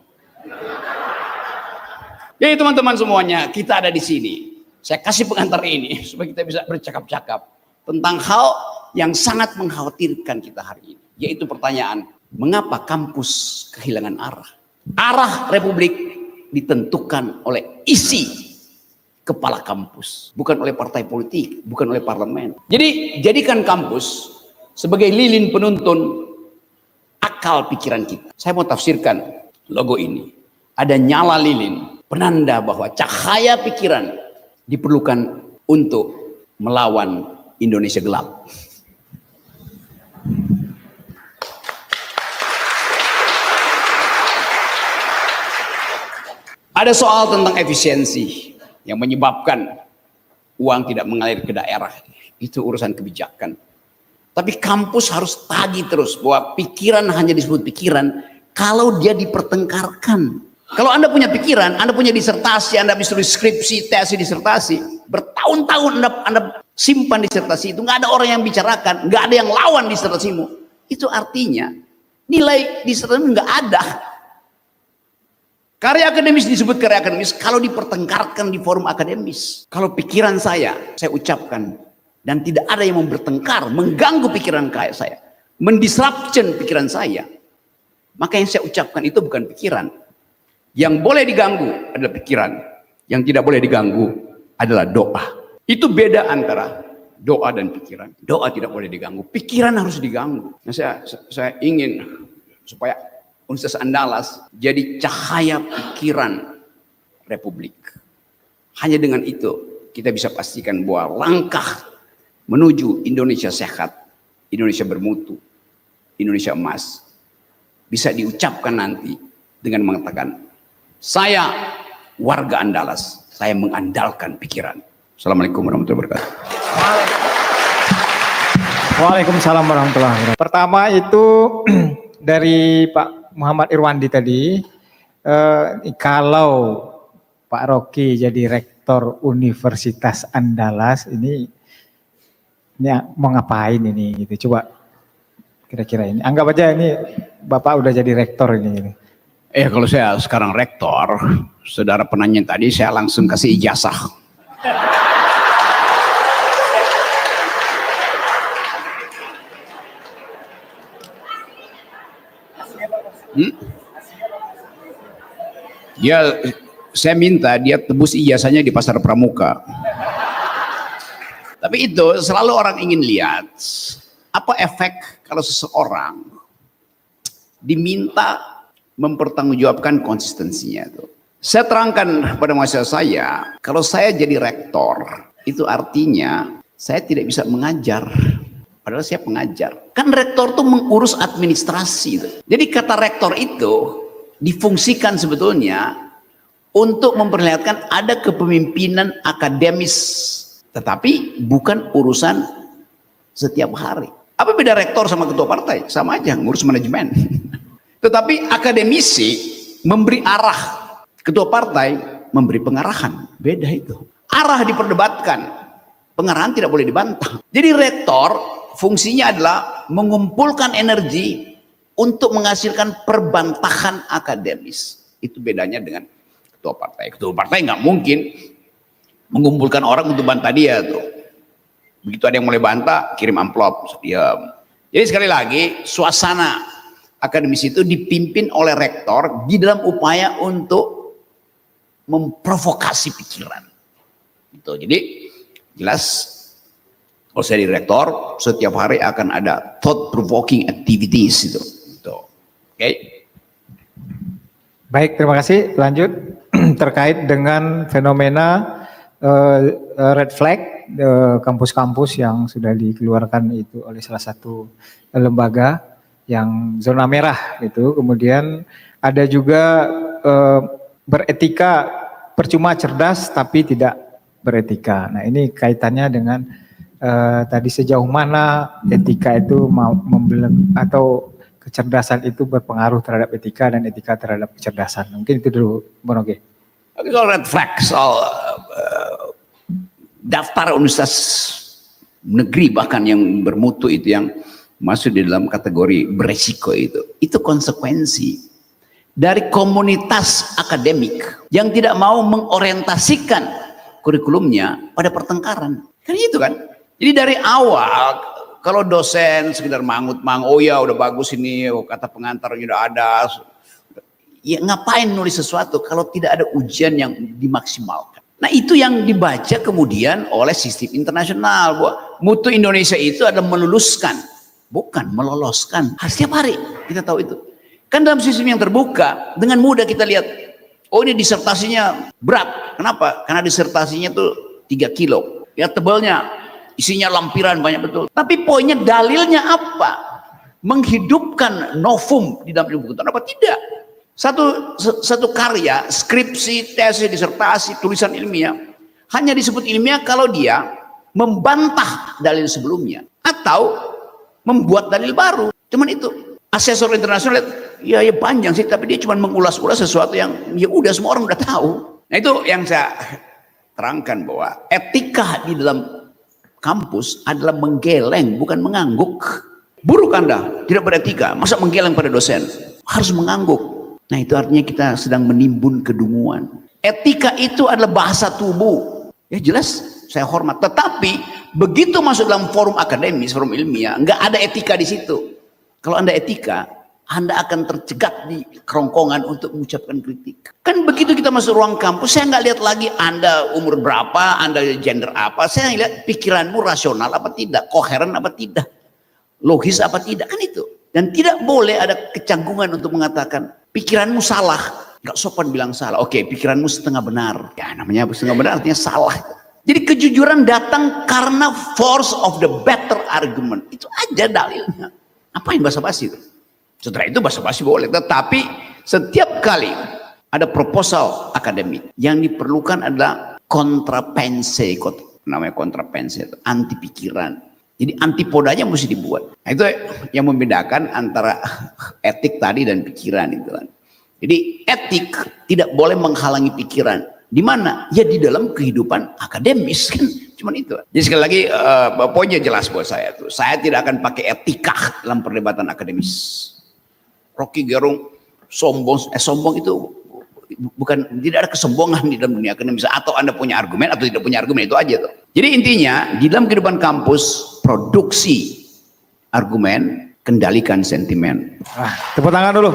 Jadi teman-teman semuanya, kita ada di sini. Saya kasih pengantar ini supaya kita bisa bercakap-cakap tentang hal yang sangat mengkhawatirkan kita hari ini. Yaitu pertanyaan, mengapa kampus kehilangan arah? Arah Republik ditentukan oleh isi kepala kampus, bukan oleh partai politik, bukan oleh parlemen. Jadi jadikan kampus sebagai lilin penuntun akal pikiran kita. Saya mau tafsirkan logo ini. Ada nyala lilin, penanda bahwa cahaya pikiran diperlukan untuk melawan Indonesia gelap. Ada soal tentang efisiensi yang menyebabkan uang tidak mengalir ke daerah. Itu urusan kebijakan. Tapi kampus harus tagih terus bahwa pikiran hanya disebut pikiran kalau dia dipertengkarkan. Kalau Anda punya pikiran, Anda punya disertasi, Anda bisa tulis skripsi, tesis disertasi, bertahun-tahun Anda simpan disertasi itu, nggak ada orang yang bicarakan, nggak ada yang lawan disertasimu. Itu artinya nilai disertasimu nggak ada. Karya akademis disebut karya akademis kalau dipertengkarkan di forum akademis. Kalau pikiran saya ucapkan dan tidak ada yang mau bertengkar, mengganggu pikiran saya, mendisruption pikiran saya, maka yang saya ucapkan itu bukan pikiran. Yang boleh diganggu adalah pikiran, yang tidak boleh diganggu adalah doa. Itu beda antara doa dan pikiran. Doa tidak boleh diganggu, pikiran harus diganggu. Nah, saya ingin supaya Universitas Andalas jadi cahaya pikiran Republik. Hanya dengan itu kita bisa pastikan bahwa langkah menuju Indonesia sehat, Indonesia bermutu, Indonesia emas bisa diucapkan nanti dengan mengatakan, saya warga Andalas, saya mengandalkan pikiran. Assalamualaikum warahmatullahi wabarakatuh. Waalaikumsalam warahmatullahi wabarakatuh. Pertama itu dari Pak Muhammad Irwandi tadi, kalau Pak Rocky jadi rektor Universitas Andalas ini mau ngapain ini gitu, coba kira-kira ini anggap aja ini Bapak udah jadi rektor ini. Kalau saya sekarang rektor, saudara penanya tadi saya langsung kasih ijazah. Saya minta dia tebus ijazahnya di Pasar Pramuka. Tapi itu selalu orang ingin lihat apa efek kalau seseorang diminta mempertanggungjawabkan konsistensinya itu. Saya terangkan pada mahasiswa saya, kalau saya jadi rektor, itu artinya saya tidak bisa mengajar. Padahal saya pengajar. Kan rektor itu mengurus administrasi itu. Jadi kata rektor itu difungsikan sebetulnya untuk memperlihatkan ada kepemimpinan akademis. Tetapi bukan urusan setiap hari. Apa beda rektor sama ketua partai? Sama aja, ngurus manajemen. Tetapi akademisi memberi arah. Ketua partai memberi pengarahan. Beda itu. Arah diperdebatkan. Pengarahan tidak boleh dibantah. Jadi rektor fungsinya adalah mengumpulkan energi untuk menghasilkan perbantahan akademis. Itu bedanya dengan ketua partai. Ketua partai nggak mungkin mengumpulkan orang untuk bantah dia tuh. Begitu ada yang mulai bantah, kirim amplop, diam. Jadi sekali lagi, suasana akademis itu dipimpin oleh rektor di dalam upaya untuk memprovokasi pikiran. Gitu. Jadi jelas kalau saya di rektor, setiap hari akan ada thought provoking activities itu. Oke. Baik, terima kasih. Lanjut terkait dengan fenomena red flag kampus-kampus yang sudah dikeluarkan itu oleh salah satu lembaga yang zona merah itu. Kemudian ada juga beretika percuma cerdas tapi tidak beretika. Nah, ini kaitannya dengan tadi sejauh mana etika itu atau kecerdasan itu berpengaruh terhadap etika dan etika terhadap kecerdasan. Mungkin itu dulu, Bung Oge. Oke, soal red flag, soal daftar universitas negeri bahkan yang bermutu itu yang masuk di dalam kategori beresiko itu konsekuensi dari komunitas akademik yang tidak mau mengorientasikan kurikulumnya pada pertengkaran. Kan itu kan. Jadi dari awal kalau dosen sekedar mangut-mangut, oh ya udah bagus ini, oh, kata pengantarnya udah ada. Ya ngapain nulis sesuatu kalau tidak ada ujian yang dimaksimalkan. Nah itu yang dibaca kemudian oleh sistem internasional, bahwa mutu Indonesia itu adalah meluluskan, bukan meloloskan. Setiap hari kita tahu itu. Kan dalam sistem yang terbuka, dengan mudah kita lihat, oh ini disertasinya berat. Kenapa? Karena disertasinya tuh 3 kilo. Ya tebalnya, isinya lampiran banyak betul. Tapi poinnya, dalilnya apa? Menghidupkan novum di dalam ilmu pengetahuan apa tidak? Satu karya, skripsi, tesis, disertasi, tulisan ilmiah hanya disebut ilmiah kalau dia membantah dalil sebelumnya atau membuat dalil baru. Cuman itu. Asesor internasional, ya panjang sih, tapi dia cuma mengulas-ulas sesuatu yang ya udah semua orang udah tahu. Nah itu yang saya terangkan, bahwa etika di dalam kampus adalah menggeleng, bukan mengangguk. Buruk Anda, tidak beretika, masa menggeleng pada dosen? Harus mengangguk. Nah itu artinya kita sedang menimbun kedunguan. Etika itu adalah bahasa tubuh. Ya jelas saya hormat. Tetapi begitu masuk dalam forum akademis, forum ilmiah, nggak ada etika di situ. Kalau Anda etika, Anda akan tercegat di kerongkongan untuk mengucapkan kritik. Kan begitu kita masuk ruang kampus, saya nggak lihat lagi Anda umur berapa, Anda gender apa. Saya lihat pikiranmu rasional apa tidak, koheren apa tidak, logis apa tidak, kan itu. Dan tidak boleh ada kecanggungan untuk mengatakan pikiranmu salah. Nggak sopan bilang salah. Oke, pikiranmu setengah benar. Ya namanya setengah benar artinya salah. Jadi kejujuran datang karena force of the better argument. Itu aja dalilnya. Apain basa-basi itu? Setelah itu basa-basi boleh. Tetapi setiap kali ada proposal akademik, yang diperlukan adalah kontrapense. Namanya kontrapense itu anti pikiran. Jadi antipodanya mesti dibuat. Nah, itu yang membedakan antara etik tadi dan pikiran itu kan. Jadi etik tidak boleh menghalangi pikiran. Di mana? Ya di dalam kehidupan akademis kan. Cuman itu. Jadi sekali lagi poinnya jelas buat saya tuh. Saya tidak akan pakai etika dalam perdebatan akademis. Rocky Gerung sombong itu bukan, tidak ada kesombongan di dalam dunia akademis. Atau Anda punya argumen atau tidak punya argumen, itu aja tuh. Jadi intinya di dalam kehidupan kampus, produksi argumen, kendalikan sentimen. Tepuk tangan dulu.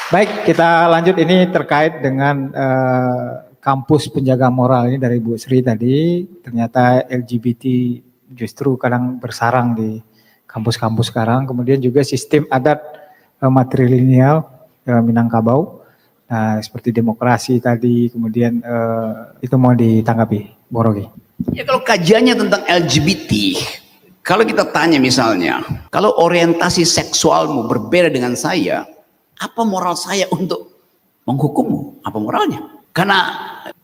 Baik, kita lanjut. Ini terkait dengan kampus penjaga moral ini dari Bu Sri tadi. Ternyata LGBT justru kadang bersarang di kampus-kampus sekarang. Kemudian juga sistem adat matrilineal Minangkabau. Nah, seperti demokrasi tadi, kemudian itu mau ditanggapi, Borogi. Ya kalau kajiannya tentang LGBT, kalau kita tanya misalnya, kalau orientasi seksualmu berbeda dengan saya, apa moral saya untuk menghukummu? Apa moralnya? Karena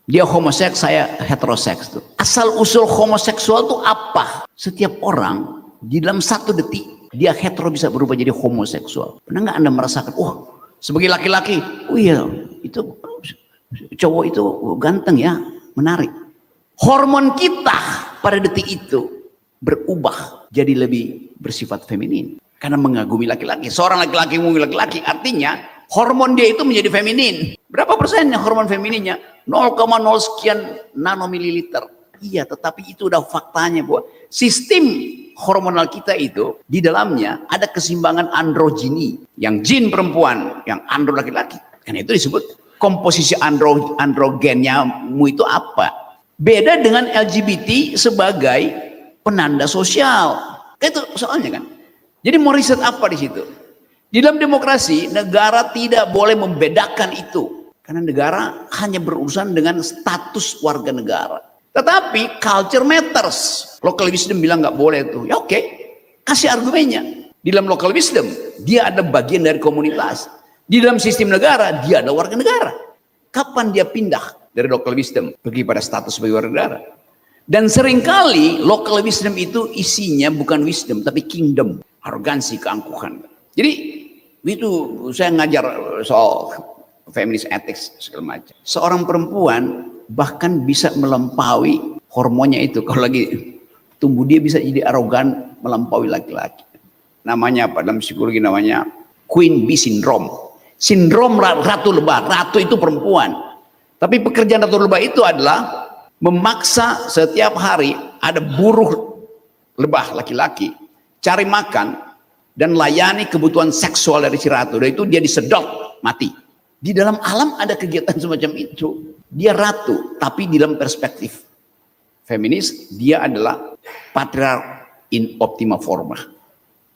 dia homoseks, saya heteroseks tuh. Asal usul homoseksual itu apa? Setiap orang di dalam 1 detik dia hetero bisa berubah jadi homoseksual. Pernah nggak Anda merasakan, sebagai laki-laki, iya itu cowok itu ganteng ya, menarik. Hormon kita pada detik itu berubah jadi lebih bersifat feminin karena mengagumi laki-laki. Seorang laki-laki mengagumi laki-laki, artinya hormon dia itu menjadi feminin. Berapa persennya hormon femininnya? 0,0 sekian nanomililiter. Iya, tetapi itu udah faktanya bahwa sistem hormonal kita itu di dalamnya ada keseimbangan androgini, yang jin perempuan, yang andro laki-laki. Karena itu disebut komposisi androgennya mu itu apa? Beda dengan LGBT sebagai penanda sosial. Itu soalnya kan. Jadi mau riset apa di situ? Di dalam demokrasi, negara tidak boleh membedakan itu. Karena negara hanya berurusan dengan status warga negara. Tetapi culture matters. Local wisdom bilang nggak boleh itu. Ya oke, kasih argumennya. Di dalam local wisdom, dia ada bagian dari komunitas. Di dalam sistem negara, dia ada warga negara. Kapan dia pindah dari local wisdom pergi pada status sebagai warga negara? Dan seringkali local wisdom itu isinya bukan wisdom tapi kingdom, arogansi, keangkuhan. Jadi itu saya ngajar soal feminist ethics segala macam. Seorang perempuan bahkan bisa melampaui hormonnya itu. Kalau lagi tumbuh dia bisa jadi arogan melampaui laki-laki. Namanya apa dalam psikologi? Namanya Queen Bee Syndrome. Sindrom ratu lebah. Ratu itu perempuan. Tapi pekerjaan ratu lebah itu adalah memaksa setiap hari ada buruh lebah laki-laki cari makan dan layani kebutuhan seksual dari si ratu. Dan itu dia disedot mati. Di dalam alam ada kegiatan semacam itu. Dia ratu, tapi di dalam perspektif feminis, dia adalah patriark in optima forma.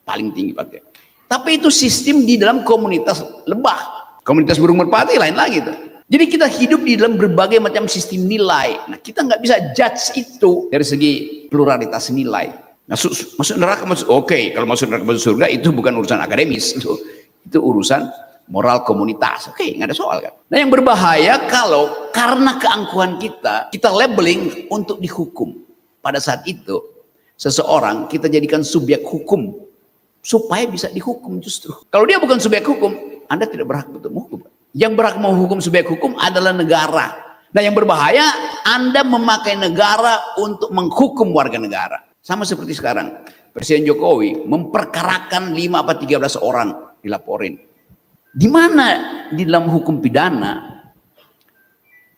Paling tinggi pakai. Tapi itu sistem di dalam komunitas lebah. Komunitas burung merpati lain lagi tuh. Jadi kita hidup di dalam berbagai macam sistem nilai. Nah, kita nggak bisa judge itu dari segi pluralitas nilai. Masuk neraka, oke, kalau masuk neraka masuk surga itu bukan urusan akademis, itu urusan moral komunitas. Oke, nggak ada soal kan. Nah, yang berbahaya kalau karena keangkuhan kita labeling untuk dihukum. Pada saat itu seseorang kita jadikan subjek hukum supaya bisa dihukum justru. Kalau dia bukan subjek hukum, Anda tidak berhak untuk menghukum. Yang berhak menghukum subjek hukum adalah negara. Nah, yang berbahaya Anda memakai negara untuk menghukum warga negara. Sama seperti sekarang, Presiden Jokowi memperkarakan 5 atau 13 orang dilaporin. Di mana di dalam hukum pidana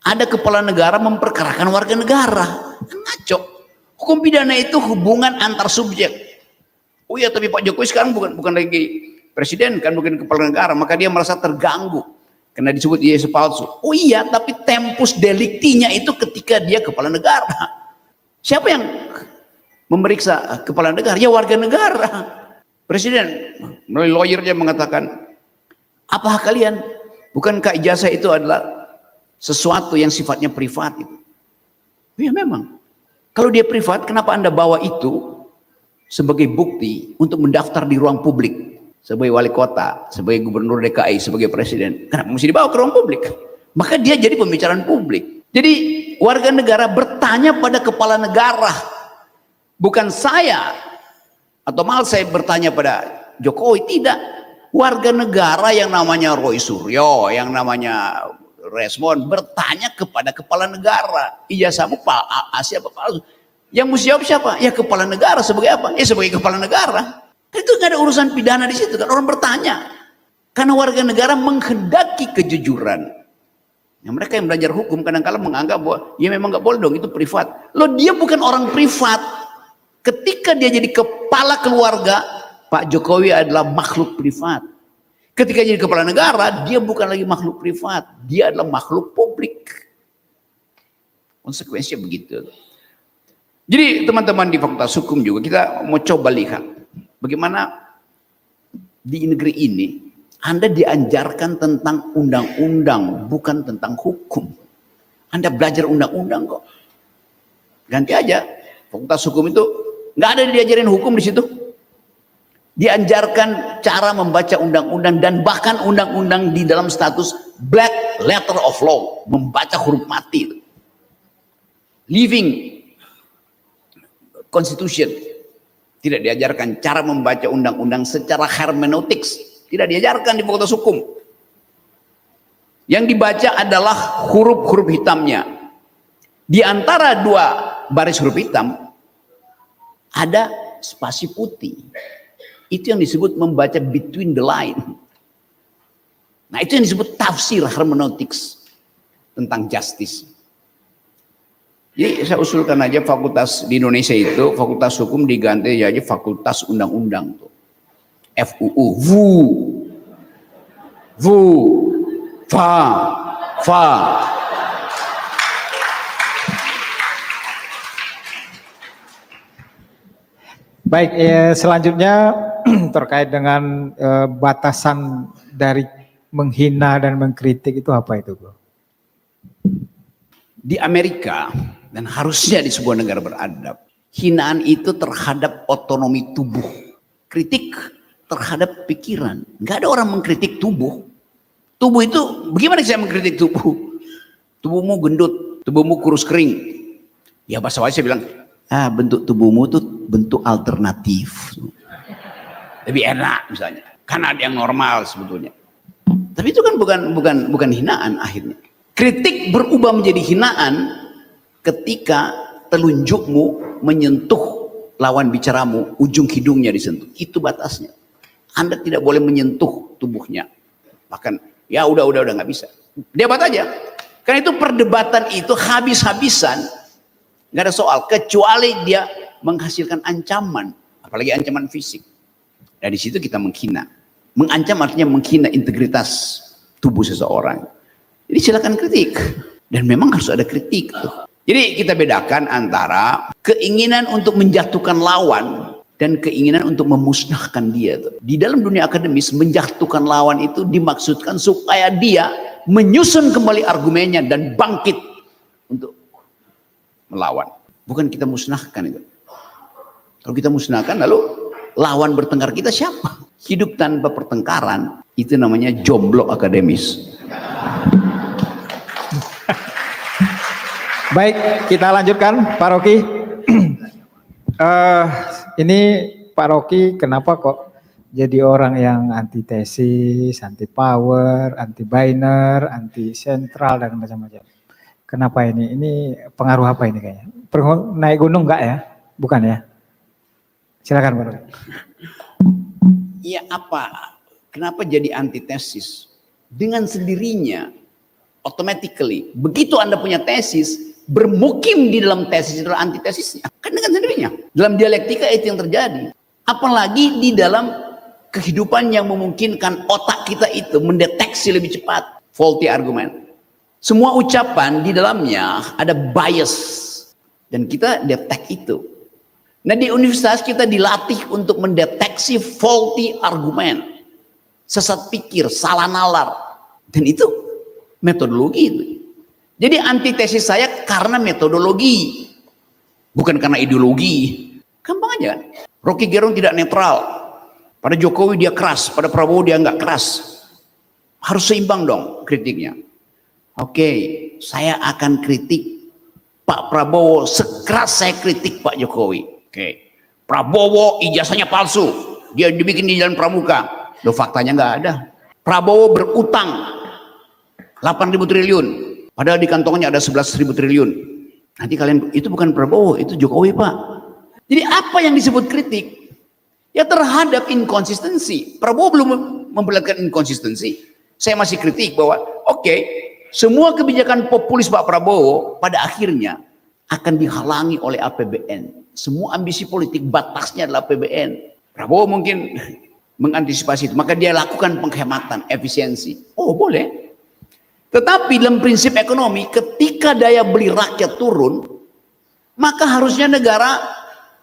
ada kepala negara memperkarakan warga negara? Ngaco. Hukum pidana itu hubungan antar subjek. Oh iya, tapi Pak Jokowi sekarang bukan lagi presiden kan, bukan kepala negara, maka dia merasa terganggu karena disebut dia palsu. Oh iya, tapi tempus deliktinya itu ketika dia kepala negara. Siapa yang memeriksa kepala negara? Ya warga negara. Presiden melalui lawyernya mengatakan, apakah kalian, bukankah ijazah itu adalah sesuatu yang sifatnya privat itu? Ya memang. Kalau dia privat, kenapa Anda bawa itu sebagai bukti untuk mendaftar di ruang publik? Sebagai wali kota, sebagai gubernur DKI, sebagai presiden. Kenapa mesti dibawa ke ruang publik? Maka dia jadi pembicaraan publik. Jadi warga negara bertanya pada kepala negara. Bukan saya, atau malah saya bertanya pada Jokowi. Tidak. Warga negara yang namanya Roy Suryo, yang namanya Resmond bertanya kepada kepala negara, ijazahmu Asia apa palsu? Yang mesti jawab siapa? Ya kepala negara. Sebagai apa? Ya sebagai kepala negara. Itu nggak ada urusan pidana di situ kan, orang bertanya. Karena warga negara menghendaki kejujuran. Yang mereka yang belajar hukum kadang-kala menganggap bahwa ya memang nggak boleh dong, itu privat. Loh, dia bukan orang privat. Ketika dia jadi kepala keluarga, Pak Jokowi adalah makhluk privat. Ketika jadi kepala negara, dia bukan lagi makhluk privat, dia adalah makhluk publik. Konsekuensinya begitu. Jadi teman-teman di Fakultas Hukum juga kita mau coba lihat bagaimana di negeri ini Anda diajarkan tentang undang-undang, bukan tentang hukum. Anda belajar undang-undang kok. Ganti aja. Fakultas Hukum itu nggak ada diajarin hukum di situ. Diajarkan cara membaca undang-undang dan bahkan undang-undang di dalam status black letter of law, membaca huruf mati. Living Constitution. Tidak diajarkan cara membaca undang-undang secara hermeneutics. Tidak diajarkan di Fakultas Hukum. Yang dibaca adalah huruf-huruf hitamnya. Di antara dua baris huruf hitam ada spasi putih. Itu yang disebut membaca between the line. Nah, itu yang disebut tafsir hermeneutics tentang justice. Jadi saya usulkan aja fakultas di Indonesia itu, Fakultas Hukum diganti aja Fakultas Undang-Undang tuh. FUU, fa. Baik, selanjutnya terkait dengan batasan dari menghina dan mengkritik itu apa itu, Bro? Di Amerika dan harusnya di sebuah negara beradab, hinaan itu terhadap otonomi tubuh, kritik terhadap pikiran. Nggak ada orang mengkritik tubuh. Tubuh itu bagaimana saya mengkritik tubuh? Tubuhmu gendut, tubuhmu kurus kering. Ya bahasa saya bilang, bentuk tubuhmu tuh bentuk alternatif. Lebih enak misalnya. Karena ada yang normal sebetulnya. Tapi itu kan bukan hinaan akhirnya. Kritik berubah menjadi hinaan ketika telunjukmu menyentuh lawan bicaramu, ujung hidungnya disentuh. Itu batasnya. Anda tidak boleh menyentuh tubuhnya. Bahkan ya udah nggak bisa. Debat aja. Karena itu perdebatan itu habis-habisan, nggak ada soal kecuali dia menghasilkan ancaman, apalagi ancaman fisik. Dari situ kita menghina. Mengancam artinya menghina integritas tubuh seseorang. Jadi silakan kritik. Dan memang harus ada kritik tuh. Jadi kita bedakan antara keinginan untuk menjatuhkan lawan dan keinginan untuk memusnahkan dia tuh. Di dalam dunia akademis, menjatuhkan lawan itu dimaksudkan supaya dia menyusun kembali argumennya dan bangkit untuk melawan. Bukan kita musnahkan itu. Kalau kita musnahkan lalu lawan bertengkar kita siapa? Hidup tanpa pertengkaran itu namanya jomblo akademis. Baik, kita lanjutkan Pak Rocky. Ini Pak Rocky kenapa kok jadi orang yang anti tesis, anti power, anti binary, anti sentral dan macam-macam. Kenapa ini? Ini pengaruh apa ini kayaknya? Naik gunung enggak ya? Bukan ya? Silakan Pak Rocky. Iya apa? Kenapa jadi anti tesis? Dengan sendirinya, automatically, begitu Anda punya tesis, bermukim di dalam tesis itu antitesisnya kan dengan sendirinya. Dalam dialektika itu yang terjadi. Apalagi di dalam kehidupan yang memungkinkan otak kita itu mendeteksi lebih cepat faulty argument. Semua ucapan di dalamnya ada bias dan kita detect itu. Nah di universitas kita dilatih untuk mendeteksi faulty argument, sesat pikir, salah nalar, dan itu metodologi itu. Jadi antitesis saya karena metodologi, bukan karena ideologi. Gampang aja kan? Rocky Gerung tidak netral. Pada Jokowi dia keras, pada Prabowo dia nggak keras. Harus seimbang dong kritiknya. Oke, saya akan kritik Pak Prabowo sekeras saya kritik Pak Jokowi. Oke, Prabowo ijazahnya palsu, dia dibikin di Jalan Pramuka. Loh faktanya nggak ada. Prabowo berutang 8.000 triliun. Padahal di kantongnya ada 11.000 triliun. Nanti kalian, itu bukan Prabowo, itu Jokowi Pak. Jadi apa yang disebut kritik? Ya terhadap inkonsistensi. Prabowo belum memperlihatkan inkonsistensi. Saya masih kritik bahwa oke, semua kebijakan populis Pak Prabowo pada akhirnya akan dihalangi oleh APBN. Semua ambisi politik batasnya adalah APBN. Prabowo mungkin mengantisipasi itu. Maka dia lakukan penghematan, efisiensi. Oh boleh. Tetapi dalam prinsip ekonomi, ketika daya beli rakyat turun, maka harusnya negara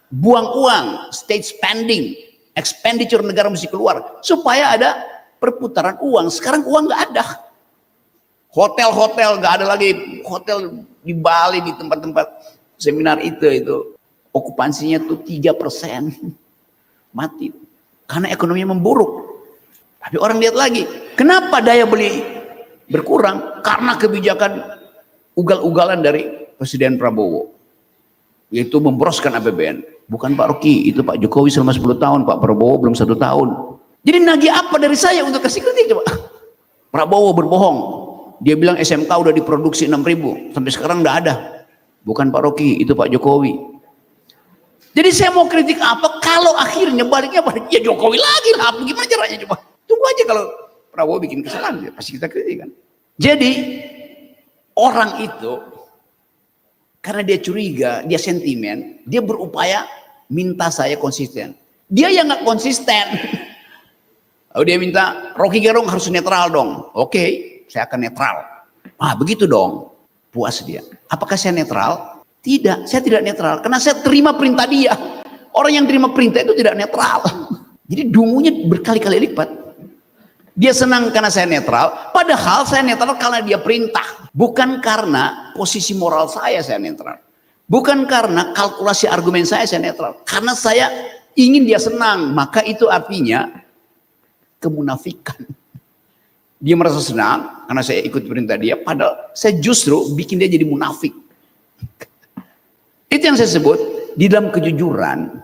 buang uang, state spending, expenditure negara mesti keluar, supaya ada perputaran uang. Sekarang uang nggak ada. Hotel-hotel nggak ada lagi. Hotel di Bali, di tempat-tempat seminar itu okupansinya tuh 3%. Mati. Karena ekonominya memburuk. Tapi orang lihat lagi, kenapa daya beli berkurang? Karena kebijakan ugal-ugalan dari Presiden Prabowo, yaitu memboroskan APBN. Bukan Pak Rocky, itu Pak Jokowi selama 10 tahun, Pak Prabowo belum 1 tahun. Jadi nagih apa dari saya untuk kasih kritik coba? Prabowo berbohong, dia bilang SMK udah diproduksi 6.000, sampai sekarang udah ada. Bukan Pak Rocky, itu Pak Jokowi. Jadi saya mau kritik apa kalau akhirnya baliknya ya Jokowi lagi lah, gimana caranya coba? Tunggu aja kalau Prabowo bikin kesalahan, ya pasti kita kritik kan. Jadi orang itu karena dia curiga, dia sentimen, dia berupaya minta saya konsisten. Dia yang nggak konsisten. Lalu dia minta Rocky Gerung harus netral dong. Oke, saya akan netral. Ah begitu dong, puas dia. Apakah saya netral? Tidak, saya tidak netral karena saya terima perintah dia. Orang yang terima perintah itu tidak netral. Jadi dungunya berkali-kali lipat. Dia senang karena saya netral, padahal saya netral karena dia perintah. Bukan karena posisi moral saya netral. Bukan karena kalkulasi argumen saya netral. Karena saya ingin dia senang, maka itu artinya kemunafikan. Dia merasa senang karena saya ikut perintah dia, padahal saya justru bikin dia jadi munafik. Itu yang saya sebut di dalam kejujuran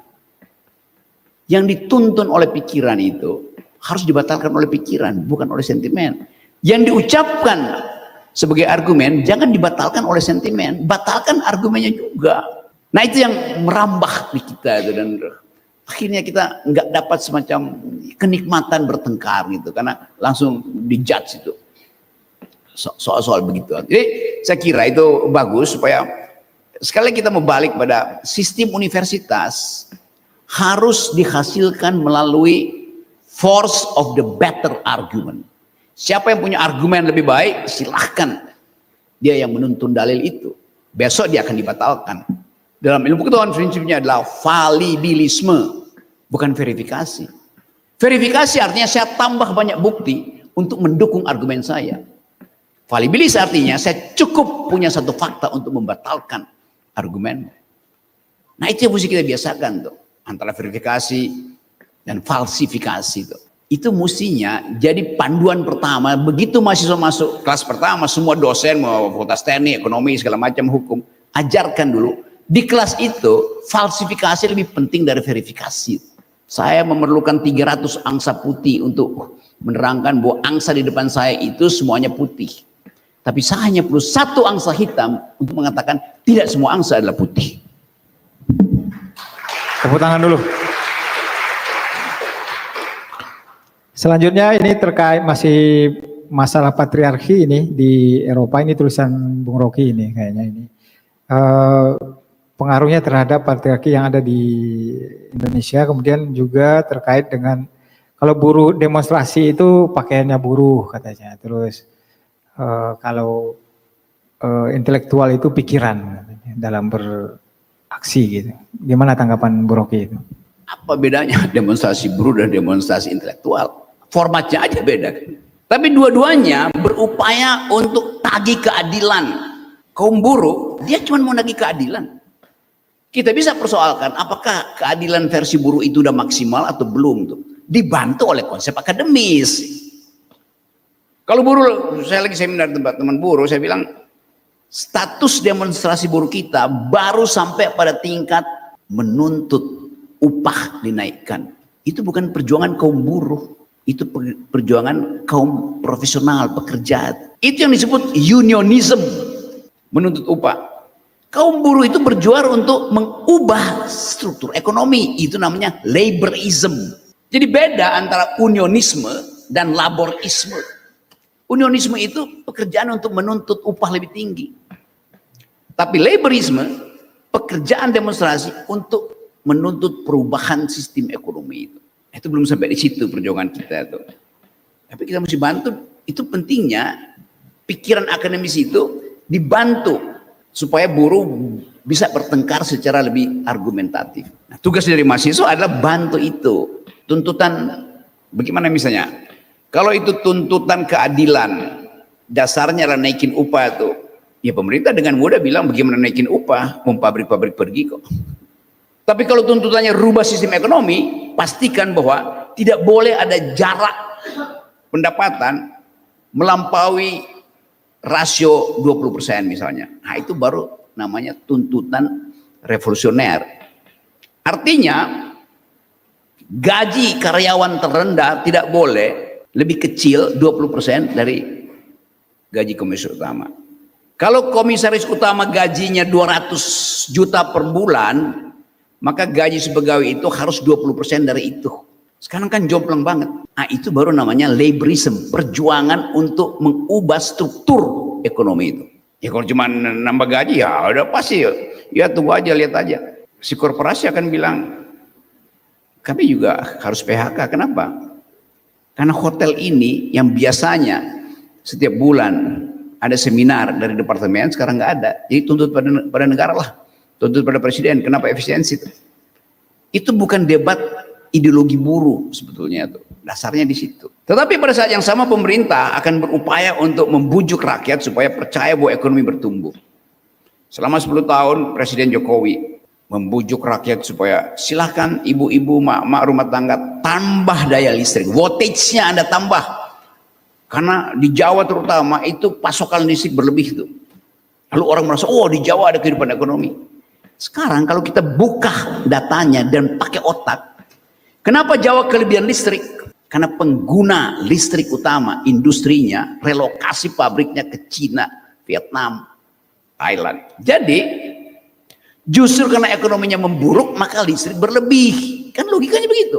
yang dituntun oleh pikiran itu harus dibatalkan oleh pikiran, bukan oleh sentimen. Yang diucapkan sebagai argumen jangan dibatalkan oleh sentimen, batalkan argumennya juga. Nah itu yang merambah di kita itu, dan akhirnya kita nggak dapat semacam kenikmatan bertengkar gitu, karena langsung dijudge itu soal-soal begitu. Jadi saya kira itu bagus supaya sekali kita mau balik pada sistem universitas harus dihasilkan melalui force of the better argument. Siapa yang punya argumen lebih baik, silahkan Dia yang menuntun dalil itu. Besok dia akan dibatalkan. Dalam ilmu pengetahuan prinsipnya adalah validilisme, bukan verifikasi. Verifikasi artinya saya tambah banyak bukti untuk mendukung argumen saya. Validilis artinya saya cukup punya satu fakta untuk membatalkan argumen. Nah itu yang mesti kita biasakan tuh, antara verifikasi dan falsifikasi tuh. Itu mestinya jadi panduan pertama. Begitu mahasiswa masuk kelas pertama, semua dosen mau fakultas teknik, ekonomi, segala macam hukum, ajarkan dulu. Di kelas itu falsifikasi lebih penting dari verifikasi. Saya memerlukan 300 angsa putih untuk menerangkan bahwa angsa di depan saya itu semuanya putih. Tapi saya hanya perlu 1 angsa hitam untuk mengatakan tidak semua angsa adalah putih. Tepuk tangan dulu. Selanjutnya ini terkait masih masalah patriarki ini di Eropa, ini tulisan Bung Rocky ini kayaknya ini. Pengaruhnya terhadap patriarki yang ada di Indonesia, kemudian juga terkait dengan kalau buruh demonstrasi itu pakaiannya buruh katanya, terus kalau intelektual itu pikiran katanya, dalam beraksi gitu. Gimana tanggapan Bu Rocky itu? Apa bedanya demonstrasi buruh dan demonstrasi intelektual? Formatnya aja beda. Tapi dua-duanya berupaya untuk tagih keadilan. Kaum buruh, dia cuma mau nagih keadilan. Kita bisa persoalkan apakah keadilan versi buruh itu udah maksimal atau belum tuh. Dibantu oleh konsep akademis. Kalau buruh, saya lagi seminar tempat teman buruh, saya bilang status demonstrasi buruh kita baru sampai pada tingkat menuntut upah dinaikkan. Itu bukan perjuangan kaum buruh, itu perjuangan kaum profesional, pekerja. Itu yang disebut unionism, menuntut upah. Kaum buruh itu berjuang untuk mengubah struktur ekonomi, itu namanya laborism. Jadi beda antara unionisme dan laborisme. Unionisme itu pekerjaan untuk menuntut upah lebih tinggi. Tapi laborisme, pekerjaan demonstrasi untuk menuntut perubahan sistem ekonomi itu. Itu belum sampai di situ perjuangan kita itu. Tapi kita mesti bantu, itu pentingnya pikiran akademis itu dibantu supaya buruh bisa bertengkar secara lebih argumentatif. Nah, tugas dari mahasiswa adalah bantu itu. Tuntutan bagaimana misalnya? Kalau itu tuntutan keadilan, dasarnya adalah naikin upah itu. Ya pemerintah dengan mudah bilang bagaimana naikin upah, mau pabrik-pabrik pergi kok. Tapi kalau tuntutannya rubah sistem ekonomi, pastikan bahwa tidak boleh ada jarak pendapatan melampaui rasio 20% misalnya. Nah itu baru namanya tuntutan revolusioner. Artinya gaji karyawan terendah tidak boleh lebih kecil 20% dari gaji komisaris utama. Kalau komisaris utama gajinya 200 juta per bulan, maka gaji sepegawai itu harus 20% dari itu. Sekarang kan jomplang banget. Nah itu baru namanya laborism, perjuangan untuk mengubah struktur ekonomi itu. Ya kalau cuma nambah gaji ya udah pasti ya tunggu aja, lihat aja. Si korporasi akan bilang kami juga harus PHK. Kenapa? Karena hotel ini yang biasanya setiap bulan ada seminar dari departemen sekarang nggak ada. Jadi tuntut pada negara lah, tuntut pada presiden. Kenapa efisiensi itu? Itu bukan debat ideologi buruh sebetulnya itu. Dasarnya di situ. Tetapi pada saat yang sama pemerintah akan berupaya untuk membujuk rakyat supaya percaya bahwa ekonomi bertumbuh. Selama 10 tahun Presiden Jokowi membujuk rakyat supaya silahkan ibu-ibu, mak-mak rumah tangga tambah daya listrik, voltage-nya Anda tambah. Karena di Jawa terutama itu pasokan listrik berlebih itu. Lalu orang merasa, oh di Jawa ada kehidupan ekonomi. Sekarang kalau kita buka datanya dan pakai otak, kenapa Jawa kelebihan listrik? Karena pengguna listrik utama, industrinya, relokasi pabriknya ke Cina, Vietnam, Thailand. Jadi justru karena ekonominya memburuk, maka listrik berlebih. Kan logikanya begitu.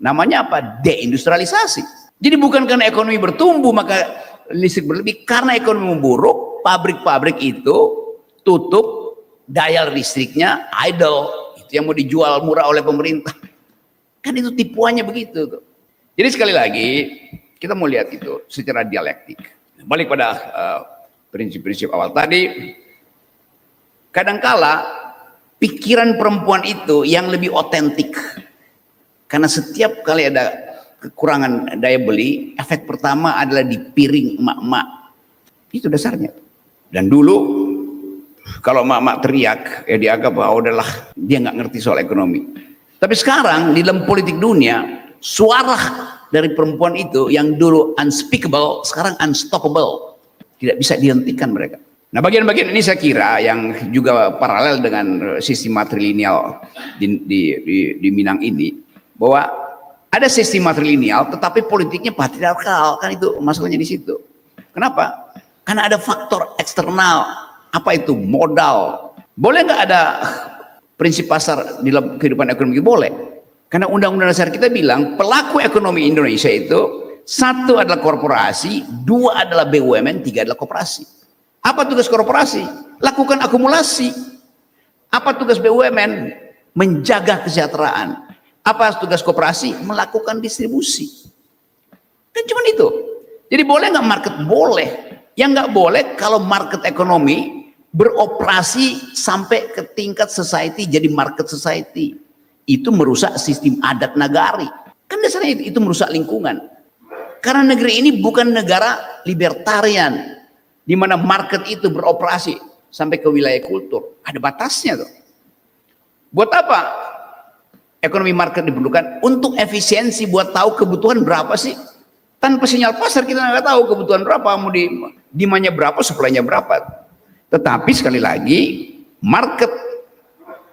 Namanya apa? Deindustrialisasi. Jadi bukan karena ekonomi bertumbuh, maka listrik berlebih. Karena ekonomi memburuk, pabrik-pabrik itu tutup, daya listriknya idle. Itu yang mau dijual murah oleh pemerintah. Kan itu tipuannya begitu tuh. Jadi sekali lagi, kita mau lihat itu secara dialektik. Balik pada prinsip-prinsip awal tadi. Kadangkala pikiran perempuan itu yang lebih otentik, karena setiap kali ada kekurangan daya beli, efek pertama adalah di piring emak-emak. Itu dasarnya. Dan dulu kalau emak-emak teriak, ya dianggap bahwa udahlah dia nggak ngerti soal ekonomi. Tapi sekarang di dalam politik dunia, suara dari perempuan itu yang dulu unspeakable, sekarang unstoppable. Tidak bisa dihentikan mereka. Nah, bagian-bagian ini saya kira yang juga paralel dengan sistem matrilineal di Minang ini, bahwa ada sistem matrilineal tetapi politiknya patriarkal, kan itu masalahnya di situ. Kenapa? Karena ada faktor eksternal. Apa itu? Modal. Boleh nggak ada prinsip pasar di dalam kehidupan ekonomi? Boleh. Karena undang-undang dasar kita bilang pelaku ekonomi Indonesia itu, satu adalah korporasi, dua adalah BUMN, tiga adalah koperasi. Apa tugas korporasi? Lakukan akumulasi. Apa tugas BUMN? Menjaga kesejahteraan. Apa tugas koperasi? Melakukan distribusi. Kan cuma itu. Jadi boleh nggak market? Boleh. Yang nggak boleh kalau market ekonomi beroperasi sampai ke tingkat society jadi market society. Itu merusak sistem adat nagari. Kan dasarnya itu merusak lingkungan. Karena negeri ini bukan negara libertarian, di mana market itu beroperasi sampai ke wilayah kultur. Ada batasnya tuh. Buat apa ekonomi market diperlukan? Untuk efisiensi, buat tahu kebutuhan berapa sih. Tanpa sinyal pasar kita nggak tahu kebutuhan berapa, mau demandnya berapa, supply-nya berapa. Tetapi sekali lagi, market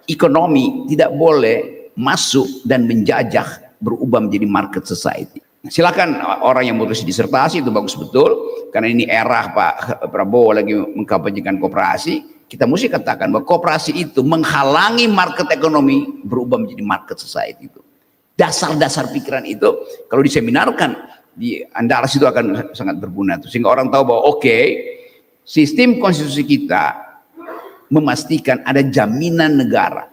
ekonomi tidak boleh masuk dan menjajah, berubah menjadi market society. Silakan orang yang menulis disertasi, itu bagus betul, karena ini era Pak Prabowo lagi mengkampanyekan koperasi. Kita mesti katakan bahwa koperasi itu menghalangi market ekonomi berubah menjadi market society. Itu dasar-dasar pikiran itu kalau diseminarkan di Andalas itu akan sangat berguna, sehingga orang tahu bahwa oke, sistem konstitusi kita memastikan ada jaminan negara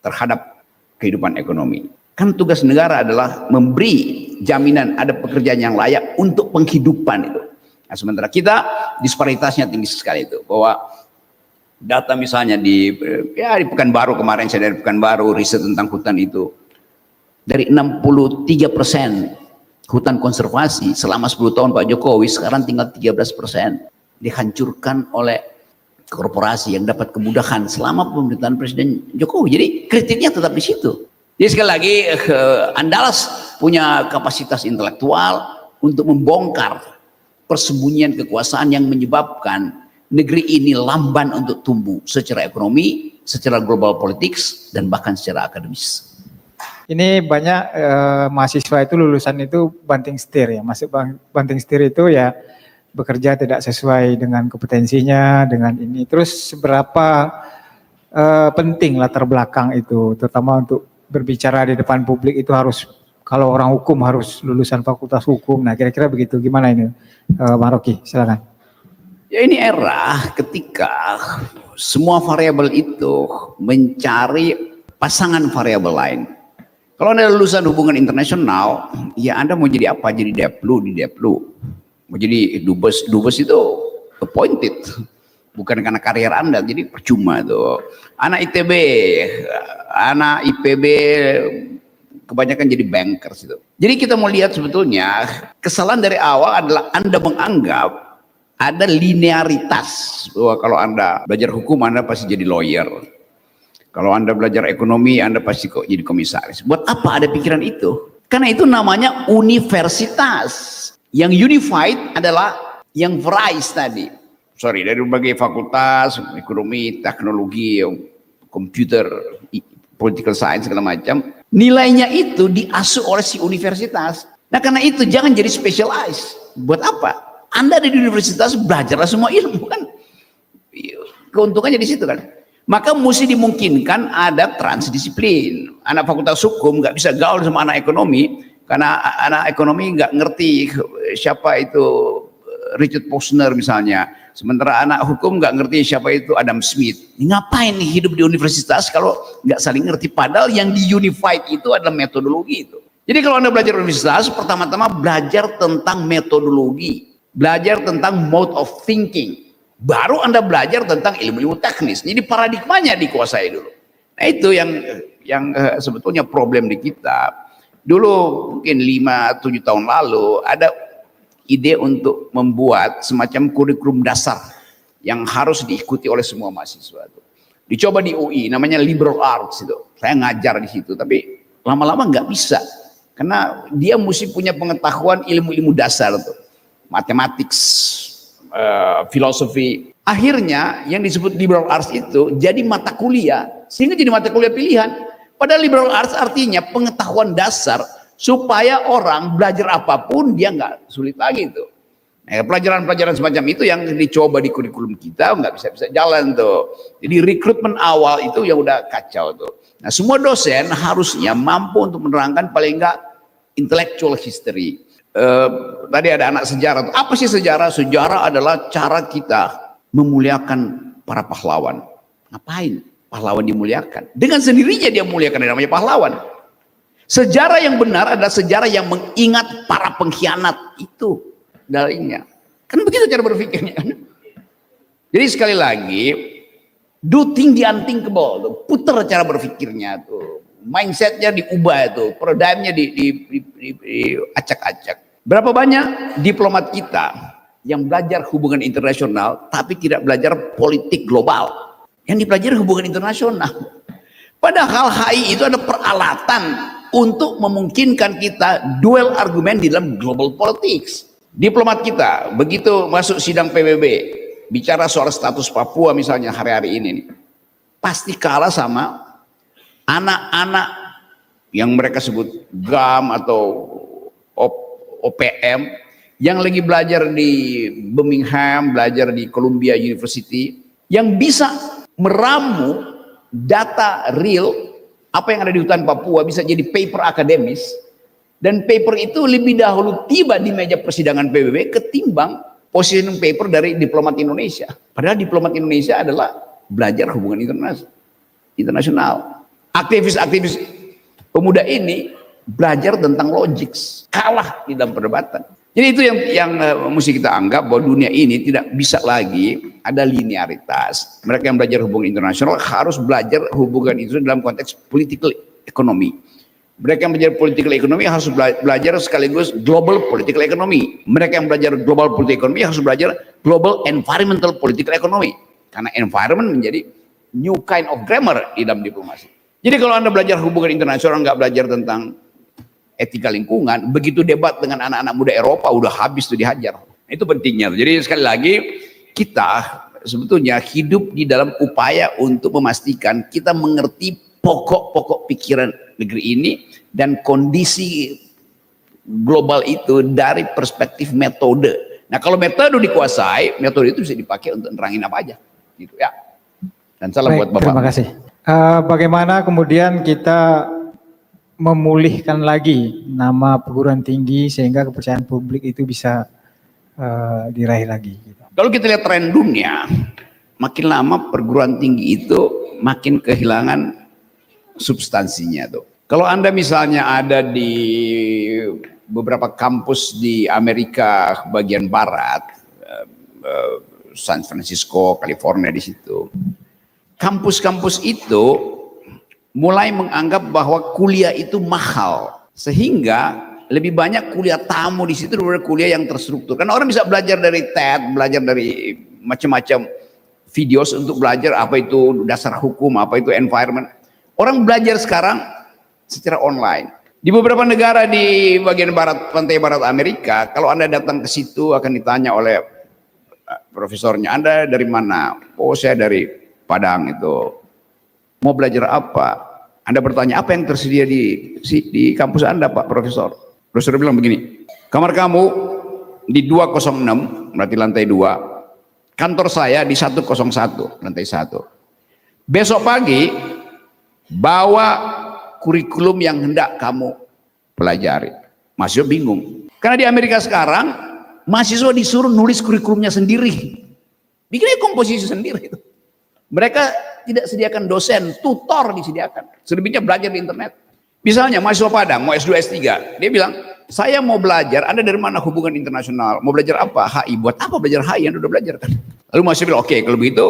terhadap kehidupan ekonomi. Kan tugas negara adalah memberi jaminan ada pekerjaan yang layak untuk penghidupan itu. Nah, sementara kita disparitasnya tinggi sekali itu. Bahwa data misalnya di Pekanbaru kemarin, saya dari Pekanbaru riset tentang hutan itu, dari 63% hutan konservasi selama 10 tahun Pak Jokowi, sekarang tinggal 13%. Dihancurkan oleh korporasi yang dapat kemudahan selama pemerintahan Presiden Jokowi. Jadi kritiknya tetap di situ. Jadi sekali lagi Andalas punya kapasitas intelektual untuk membongkar persembunyian kekuasaan yang menyebabkan negeri ini lamban untuk tumbuh secara ekonomi, secara global politics, dan bahkan secara akademis. Ini banyak mahasiswa itu lulusan itu banting setir ya, masuk banting setir itu ya bekerja tidak sesuai dengan kompetensinya, dengan ini. Terus seberapa penting latar belakang itu, terutama untuk berbicara di depan publik itu harus, kalau orang hukum harus lulusan fakultas hukum. Nah kira-kira begitu, gimana ini Bang Rocky, silakan. Ya ini era ketika semua variabel itu mencari pasangan variabel lain. Kalau Anda lulusan hubungan internasional, ya Anda mau jadi apa? Jadi Deplu di Deplu. Mau jadi dubes itu appointed. Bukan karena karier Anda, jadi percuma tuh. Anak ITB, anak IPB kebanyakan jadi bankers itu. Jadi kita mau lihat sebetulnya kesalahan dari awal adalah Anda menganggap ada linearitas bahwa kalau Anda belajar hukum Anda pasti jadi lawyer. Kalau Anda belajar ekonomi Anda pasti kok jadi komisaris. Buat apa ada pikiran itu? Karena itu namanya universitas. Yang unified adalah yang varies tadi. Dari berbagai fakultas, ekonomi, teknologi, komputer, political science, segala macam. Nilainya itu diasuh oleh si universitas. Nah karena itu jangan jadi specialized. Buat apa? Anda ada di universitas, belajarlah semua ilmu kan. Keuntungannya di situ kan. Maka mesti dimungkinkan ada transdisiplin. Anak fakultas hukum nggak bisa gaul sama anak ekonomi. Karena anak ekonomi nggak ngerti siapa itu Richard Posner misalnya. Sementara anak hukum nggak ngerti siapa itu Adam Smith. Ngapain hidup di universitas kalau nggak saling ngerti? Padahal yang di unified itu adalah metodologi itu. Jadi kalau Anda belajar universitas, pertama-tama belajar tentang metodologi, belajar tentang mode of thinking. Baru Anda belajar tentang ilmu-ilmu teknis. Jadi paradigmanya dikuasai dulu. Nah itu yang sebetulnya problem di kita. Dulu mungkin 5-7 tahun lalu ada ide untuk membuat semacam kurikulum dasar yang harus diikuti oleh semua mahasiswa. Dicoba di UI, namanya liberal arts itu. Saya ngajar di situ, tapi lama-lama nggak bisa. Karena dia mesti punya pengetahuan ilmu-ilmu dasar tuh. Matematik, filosofi. Akhirnya yang disebut liberal arts itu jadi mata kuliah, sehingga jadi mata kuliah pilihan. Padahal liberal arts artinya pengetahuan dasar supaya orang belajar apapun dia nggak sulit lagi tuh. Nah, pelajaran-pelajaran semacam itu yang dicoba di kurikulum kita nggak bisa jalan tuh. Jadi rekrutmen awal itu yang udah kacau tuh. Nah, semua dosen harusnya mampu untuk menerangkan paling nggak intellectual history. Tadi ada anak sejarah. Apa sih sejarah? Sejarah adalah cara kita memuliakan para pahlawan. Ngapain pahlawan dimuliakan? Dengan sendirinya dia memuliakan, yang namanya pahlawan. Sejarah yang benar adalah sejarah yang mengingat para pengkhianat. Itu dalilnya. Kan begitu cara berpikirnya. Jadi sekali lagi, do think the unthinkable. Putar cara berpikirnya tuh. Mindsetnya diubah itu, paradigmnya diacak-acak. Berapa banyak diplomat kita yang belajar hubungan internasional tapi tidak belajar politik global? Yang dipelajari hubungan internasional. Padahal HI itu ada peralatan untuk memungkinkan kita duel argumen di dalam global politics. Diplomat kita begitu masuk sidang PBB bicara soal status Papua misalnya hari-hari ini nih, pasti kalah sama anak-anak yang mereka sebut GAM atau OPM yang lagi belajar di Birmingham, belajar di Columbia University, yang bisa meramu data real apa yang ada di hutan Papua bisa jadi paper akademis, dan paper itu lebih dahulu tiba di meja persidangan PBB ketimbang position paper dari diplomat Indonesia. Padahal diplomat Indonesia adalah belajar hubungan internasional. Aktivis-aktivis pemuda ini belajar tentang logik, kalah di dalam perdebatan. Jadi itu yang mesti kita anggap, bahwa dunia ini tidak bisa lagi ada linearitas. Mereka yang belajar hubungan internasional harus belajar hubungan itu dalam konteks political economy. Mereka yang belajar political economy harus belajar sekaligus global political economy. Mereka yang belajar global political economy harus belajar global environmental political economy. Karena environment menjadi new kind of grammar di dalam diplomasi. Jadi kalau Anda belajar hubungan internasional nggak belajar tentang etika lingkungan, begitu debat dengan anak-anak muda Eropa udah habis tuh dihajar. Itu pentingnya. Jadi sekali lagi kita sebetulnya hidup di dalam upaya untuk memastikan kita mengerti pokok-pokok pikiran negeri ini dan kondisi global itu dari perspektif metode. Nah kalau metode dikuasai, metode itu bisa dipakai untuk nerangin apa aja, gitu ya. Dan salam buat Bapak. Terima kasih. Bagaimana kemudian kita memulihkan lagi nama perguruan tinggi sehingga kepercayaan publik itu bisa diraih lagi? Kalau kita lihat tren dunia, makin lama perguruan tinggi itu makin kehilangan substansinya tuh. Kalau Anda misalnya ada di beberapa kampus di Amerika bagian barat, San Francisco, California di situ, kampus-kampus itu mulai menganggap bahwa kuliah itu mahal, sehingga lebih banyak kuliah tamu di situ daripada kuliah yang terstruktur. Karena orang bisa belajar dari TED, belajar dari macam-macam videos untuk belajar apa itu dasar hukum, apa itu environment. Orang belajar sekarang secara online. Di beberapa negara di bagian barat, pantai barat Amerika, kalau Anda datang ke situ akan ditanya oleh profesornya, Anda dari mana? Oh, saya dari Padang itu. Mau belajar apa? Anda bertanya, apa yang tersedia di kampus Anda, Pak Profesor? Profesor bilang begini, kamar kamu di 206, berarti lantai 2. Kantor saya di 101, lantai 1. Besok pagi, bawa kurikulum yang hendak kamu pelajari. Mahasiswa bingung. Karena di Amerika sekarang, mahasiswa disuruh nulis kurikulumnya sendiri. Bikinnya komposisi sendiri itu. Mereka tidak sediakan dosen, tutor disediakan. Selebihnya belajar di internet. Misalnya mahasiswa Padang mau S2 S3, dia bilang, saya mau belajar, Anda dari mana hubungan internasional? Mau belajar apa? HI. Buat apa belajar HI? Anda udah belajar kan? Lalu mahasiswa bilang, oke, kalau begitu,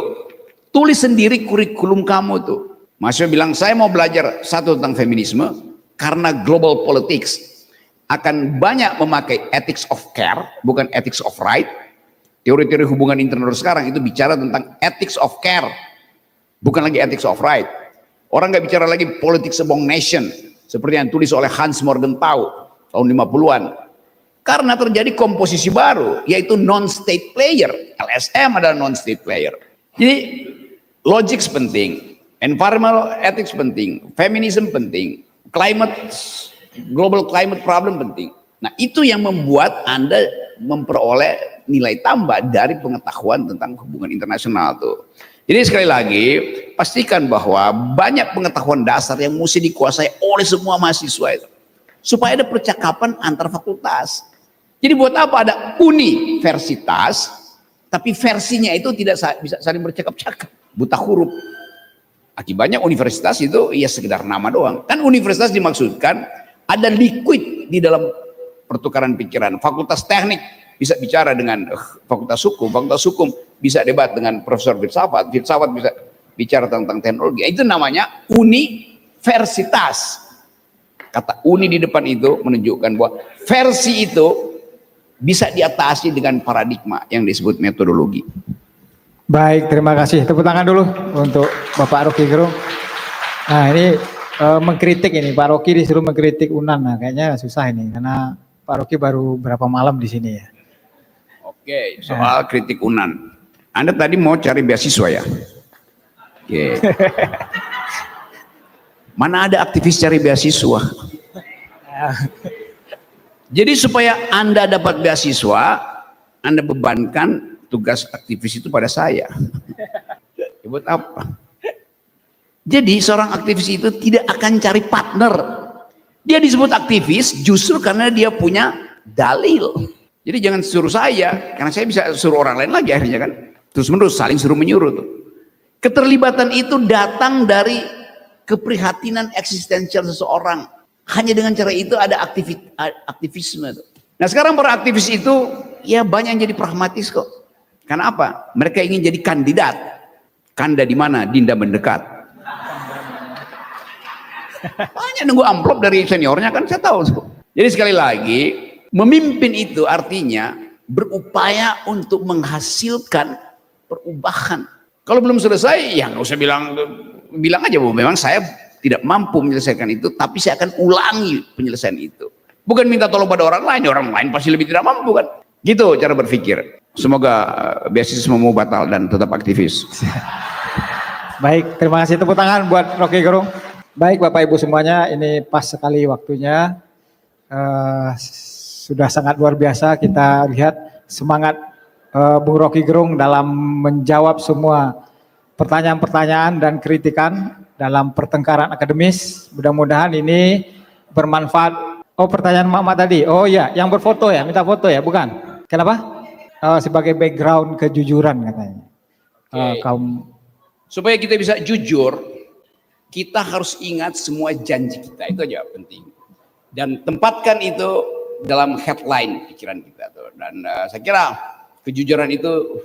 tulis sendiri kurikulum kamu tuh. Mahasiswa bilang, saya mau belajar satu tentang feminisme, karena global politics akan banyak memakai ethics of care, bukan ethics of right. Teori-teori hubungan internasional sekarang itu bicara tentang ethics of care, bukan lagi ethics of right. Orang nggak bicara lagi politics among nation, seperti yang tulis oleh Hans Morgenthau tahun 50-an. Karena terjadi komposisi baru, yaitu non-state player. LSM adalah non-state player. Jadi, logic penting, environmental ethics penting, feminism penting, global climate problem penting. Nah, itu yang membuat Anda memperoleh nilai tambah dari pengetahuan tentang hubungan internasional tuh. Jadi sekali lagi, pastikan bahwa banyak pengetahuan dasar yang mesti dikuasai oleh semua mahasiswa itu. Supaya ada percakapan antar fakultas. Jadi buat apa ada universitas, tapi versinya itu tidak bisa saling bercakap-cakap. Buta huruf. Akibatnya universitas itu ya sekedar nama doang. Kan universitas dimaksudkan ada liquid di dalam pertukaran pikiran. Fakultas teknik bisa bicara dengan fakultas hukum bisa debat dengan profesor filsafat bisa bicara tentang teknologi. Itu namanya universitas. Kata uni di depan itu menunjukkan bahwa versi itu bisa diatasi dengan paradigma yang disebut metodologi. Baik, terima kasih. Tepuk tangan dulu untuk Bapak Rocky Gerung. Nah ini mengkritik ini, Pak Rocky disuruh mengkritik UNAN. Nah, kayaknya susah ini karena Pak Rocky baru berapa malam di sini ya. Oke, soal kritik UNAN. Anda tadi mau cari beasiswa ya? Oke. Mana ada aktivis cari beasiswa? Jadi supaya Anda dapat beasiswa, Anda bebankan tugas aktivis itu pada saya. Buat apa? Jadi seorang aktivis itu tidak akan cari partner. Dia disebut aktivis justru karena dia punya dalil. Jadi jangan suruh saya, karena saya bisa suruh orang lain lagi akhirnya kan. Terus menerus saling suruh menyuruh tuh. Keterlibatan itu datang dari keprihatinan eksistensial seseorang. Hanya dengan cara itu ada aktivisme. Nah sekarang para aktivis itu ya banyak yang jadi pragmatis kok. Karena apa? Mereka ingin jadi kandidat. Kanda di mana? Dinda mendekat. Banyak nunggu amplop dari seniornya kan saya tahu. Jadi sekali lagi memimpin itu artinya berupaya untuk menghasilkan perubahan. Kalau belum selesai ya nggak usah bilang aja bahwa memang saya tidak mampu menyelesaikan itu, tapi saya akan ulangi penyelesaian itu. Bukan minta tolong pada orang lain pasti lebih tidak mampu kan. Gitu cara berpikir. Semoga beasiswa mau batal dan tetap aktivis. Baik, terima kasih, tepuk tangan buat Rocky Gerung. Baik Bapak Ibu semuanya, ini pas sekali waktunya. Sudah sangat luar biasa kita lihat semangat Bung Rocky Gerung dalam menjawab semua pertanyaan-pertanyaan dan kritikan dalam pertengkaran akademis. Mudah-mudahan ini bermanfaat. Oh, pertanyaan Mama tadi. Oh ya, yang berfoto ya, minta foto ya, bukan? Kenapa? Sebagai background kejujuran katanya. Kaum supaya kita bisa jujur, kita harus ingat semua janji kita. Itu aja penting. Dan tempatkan itu dalam headline pikiran kita tuh. Dan saya kira kejujuran itu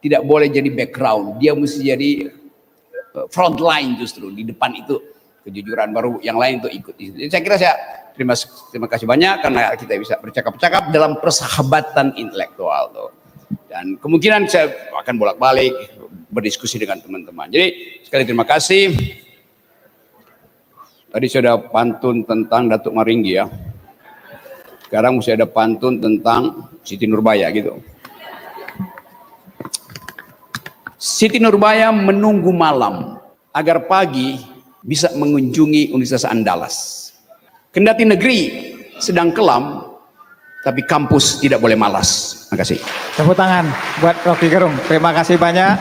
tidak boleh jadi background, dia mesti jadi front line justru, di depan itu kejujuran, baru yang lain itu ikut. Jadi saya kira terima kasih banyak karena kita bisa bercakap-cakap dalam persahabatan intelektual tuh. Dan kemungkinan saya akan bolak-balik berdiskusi dengan teman-teman. Jadi sekali terima kasih. Tadi sudah pantun tentang Datuk Maringgi ya. Sekarang mesti ada pantun tentang Siti Nurbaya gitu. Siti Nurbaya menunggu malam agar pagi bisa mengunjungi Universitas Andalas. Kendati negeri sedang kelam, tapi kampus tidak boleh malas. Terima kasih. Tepuk tangan buat Rocky Gerung. Terima kasih banyak.